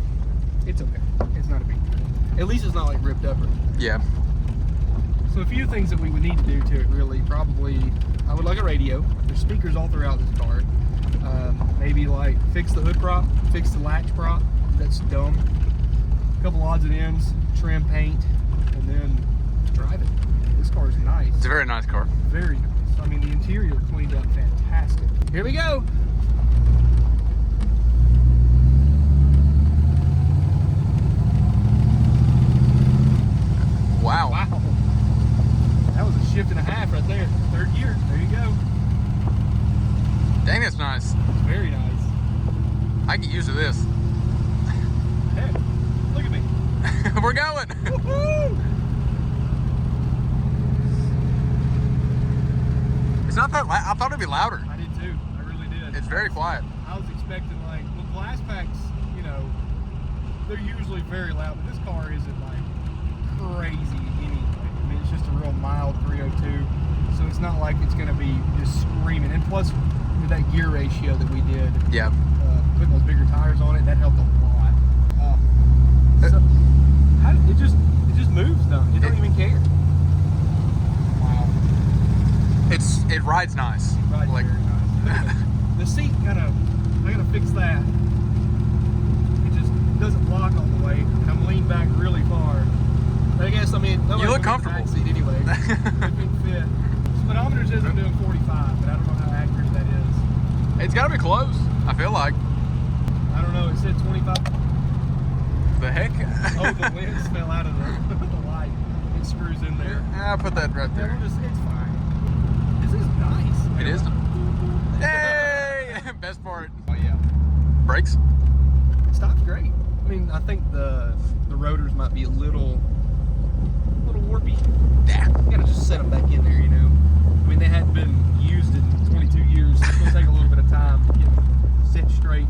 it's okay. It's not a big deal. At least it's not like ripped up or anything. Yeah. So a few things that we would need to do to it really, probably, I would like a radio. There's speakers all throughout this car. Maybe like fix the hood prop, fix the latch prop. That's dumb. A couple odds and ends, trim paint, and then drive it. This car is nice. It's a very nice car. Very nice. I mean, the interior cleaned up fantastic. Here we go. Wow. Wow. That was a shift and a half right there. 3rd gear. There you go. Dang, that's nice. It's very nice. I get used to this. Heck, look at me. We're going. Woohoo! It's not that loud. I thought it'd be louder. I did too. I really did. It's very quiet. I was expecting like, well, glass packs, you know, they're usually very loud, but this car isn't like crazy anyway. I mean, it's just a real mild 302, so it's not like it's going to be just screaming. And plus, with that gear ratio that we did, Yeah. putting those bigger tires on it, that helped a lot. So, it just moves though. It don't even care. Wow. It rides nice. It rides like, very nice. The seat I gotta fix that. It just doesn't lock all the way, and I'm leaned back really far. But I guess, I mean, you look comfortable. Seat anyway. It can fit. Speedometer says I'm doing 45, but I don't know how accurate that is. It's gotta be close, I feel like. I don't know. It said 25. The heck? Oh, the lens fell out of the light. It screws in there. I'll put that right there. It's fine. This is nice. It is. Hey! Best part. Oh yeah. Brakes? It stops great. I mean, I think the rotors might be a little warpy. Yeah. You gotta just set them back in there, you know. I mean, they hadn't been used in 22 years. It's gonna take a little bit of time to get set straight.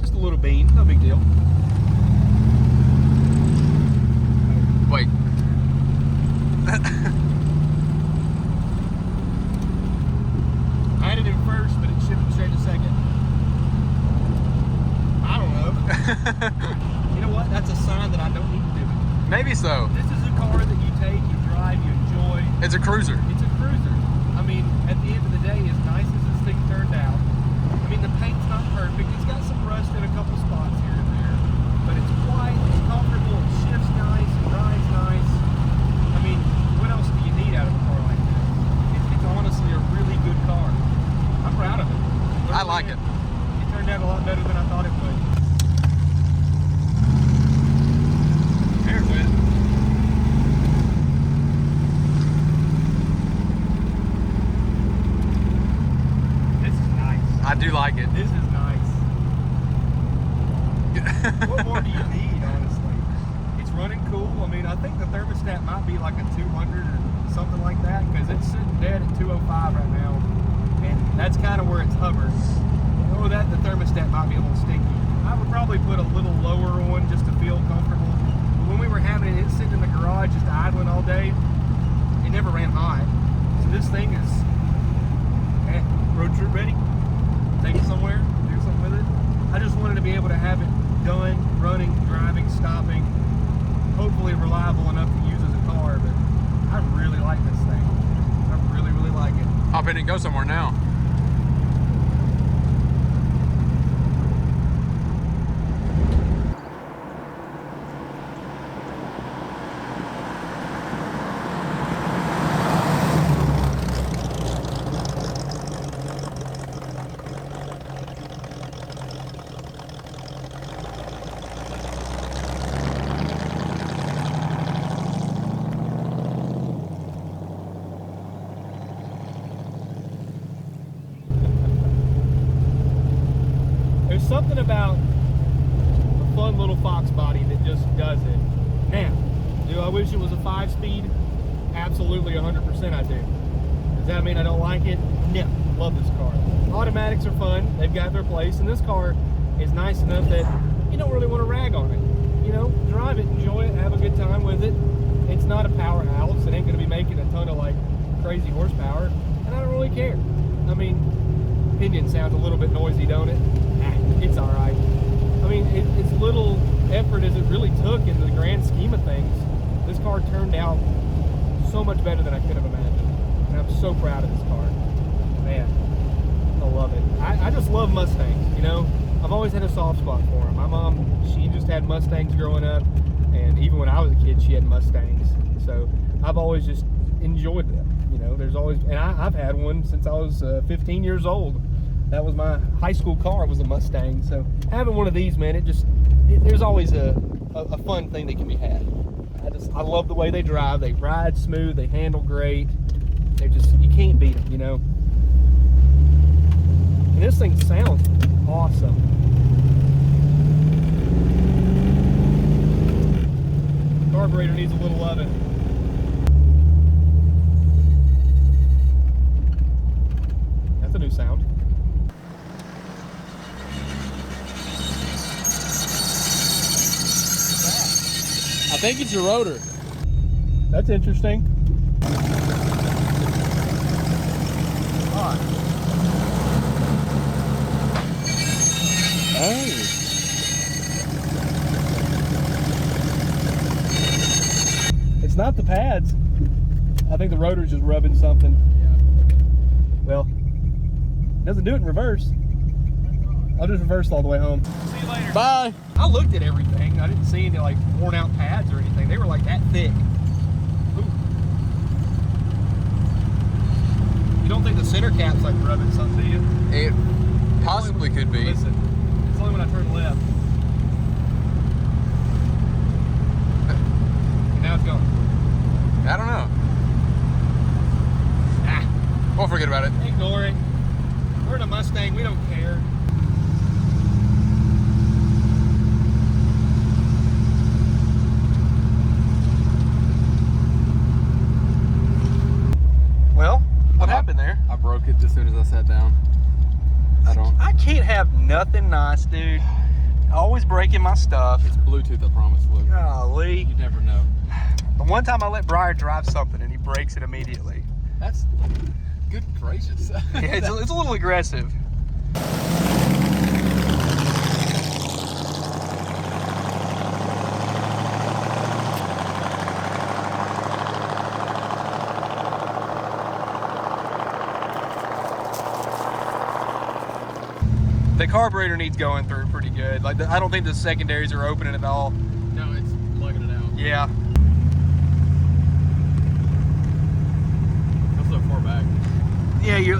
Just a little bean, no big deal. Wait. I had it in first, but it shifted straight to second. I don't know. You know what? That's a sign that I don't need to do it. Maybe so. This is a car that you take, you drive, you enjoy. It's a cruiser. It's a cruiser. I mean, at the end of the day, as nice as this thing turned out, I mean, the paint's not perfect. It's got some rust in a couple spots here and there, but it's white, it's comfortable, it shifts nice, it rides nice. I mean, what else do you need out of a car like this? It's honestly a really good car. I'm proud of it. I like it. It turned out a lot better than I thought it would. There it went. This is nice. I do like it. This is nice. What more do you need, honestly? It's running cool. I mean, I think the thermostat might be like a 200 or something like that, because it's sitting dead at 205 right now, and that's kind of where it's hovering. You know that the thermostat might be a little stinky. I would probably put a little lower on just to feel comfortable. But when we were having it, it's sitting in the garage just idling all day. It never ran hot. So this thing is road trip ready. Take it somewhere, do something with it. I just wanted to be able to have it done, running, driving, stopping, hopefully reliable enough to use as a car, but I really like this thing. I really, really like it. Hop in and go somewhere now. There's something about a fun little Fox body that just does it. Now, do I wish it was a 5-speed? Absolutely, 100% I do. Does that mean I don't like it? No, love this car. Automatics are fun, they've got their place, and this car is nice enough that you don't really want to rag on it. You know, drive it, enjoy it, have a good time with it. It's not a powerhouse, it ain't going to be making a ton of like crazy horsepower, and I don't really care. I mean, engine sounds a little bit noisy, don't it? It's all right. I mean, it's little effort as it really took in the grand scheme of things. This car turned out so much better than I could have imagined, and I'm so proud of this car. Man, I love it. I just love Mustangs, you know? I've always had a soft spot for them. My mom, she just had Mustangs growing up, and even when I was a kid, she had Mustangs. So I've always just enjoyed them. You know, there's always, and I've had one since I was 15 years old. That was my high school car, was a Mustang. So having one of these, man, there's always a fun thing that can be had. I love the way they drive. They ride smooth, they handle great. They just, you can't beat them, you know. And this thing sounds awesome. Carburetor needs a little loving. That's a new sound. I think it's your rotor. That's interesting. Hey. It's not the pads. I think the rotor's just rubbing something. Well, it doesn't do it in reverse. I'll just reverse all the way home. See you later. Bye. I looked at everything. I didn't see any like worn out pads or anything. They were like that thick. Ooh. You don't think the center cap's like rubbing something, do you? It possibly could be. Listen, it's only when I turn left. And now it's gone. I don't know. Ah, We'll forget about it. ignore it. We're in a Mustang. We don't care. Well, what happened there? I broke it as soon as I sat down. I can't have nothing nice, dude. Always breaking my stuff. It's Bluetooth, I promise, Luke. Golly. You never know. The one time I let Briar drive something and he breaks it immediately. That's good gracious. Yeah, it's a little aggressive. The carburetor needs going through pretty good. Like I don't think the secondaries are opening at all. No, it's lugging it out. Yeah. Feels so far back. Yeah, you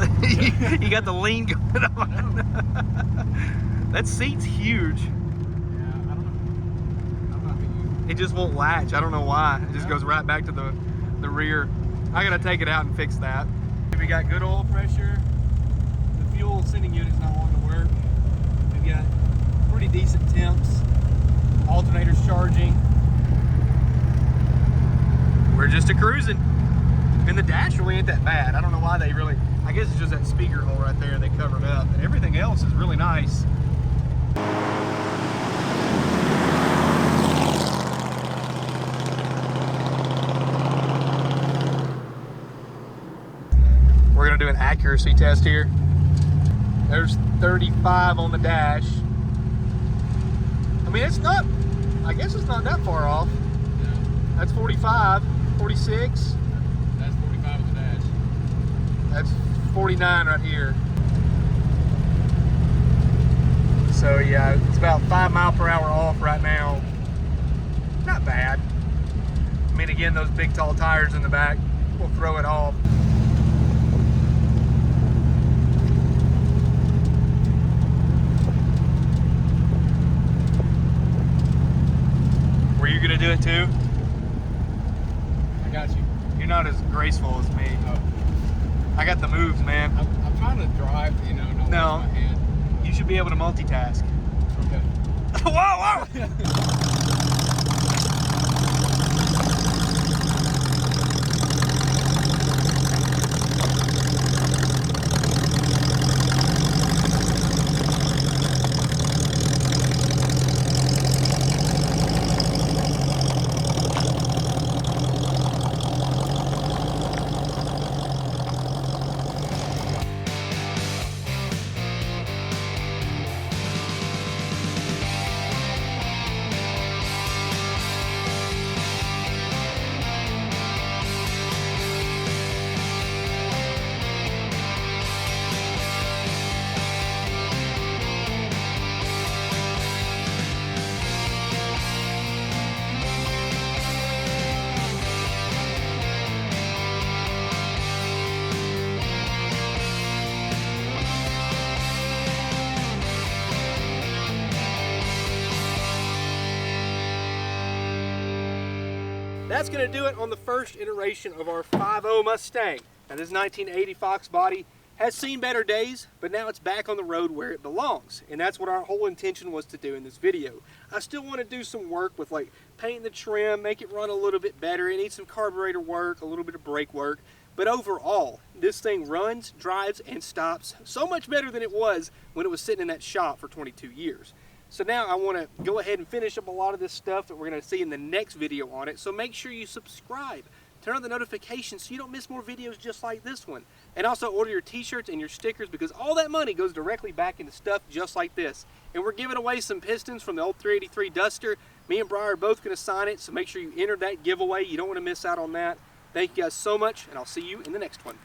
got the lean going on. That seat's huge. Yeah, I don't know. I'm not being It just won't latch. I don't know why. It just goes right back to the rear. I gotta take it out and fix that. We got good oil pressure. The fuel sending unit's not wanting to work. We've got pretty decent temps. Alternator's charging. We're just a cruising. And the dash really ain't that bad. I don't know why they really, I guess it's just that speaker hole right there they covered up. And everything else is really nice. We're gonna do an accuracy test here. There's 35 on the dash. I mean, it's not, I guess it's not that far off. No, That's 45, 46. that's 45 on the dash. That's 49 right here. So yeah, it's about 5 miles per hour off right now. Not bad. I mean, again, those big tall tires in the back will throw it off. Were you gonna do it too? I got you. You're not as graceful as me. Oh, I got the moves, man. I'm trying to drive, you know, not No. waste my hand. You should be able to multitask. Okay. Whoa, whoa! That's going to do it on the first iteration of our 5.0 Mustang. Now this 1980 Fox body has seen better days, but now it's back on the road where it belongs. And that's what our whole intention was to do in this video. I still want to do some work with like painting the trim, make it run a little bit better. It needs some carburetor work, a little bit of brake work. But overall, this thing runs, drives, and stops so much better than it was when it was sitting in that shop for 22 years. So now I want to go ahead and finish up a lot of this stuff that we're going to see in the next video on it. So make sure you subscribe. Turn on the notifications so you don't miss more videos just like this one. And also order your t-shirts and your stickers, because all that money goes directly back into stuff just like this. And we're giving away some pistons from the old 383 Duster. Me and Brian are both going to sign it, so make sure you enter that giveaway. You don't want to miss out on that. Thank you guys so much, and I'll see you in the next one.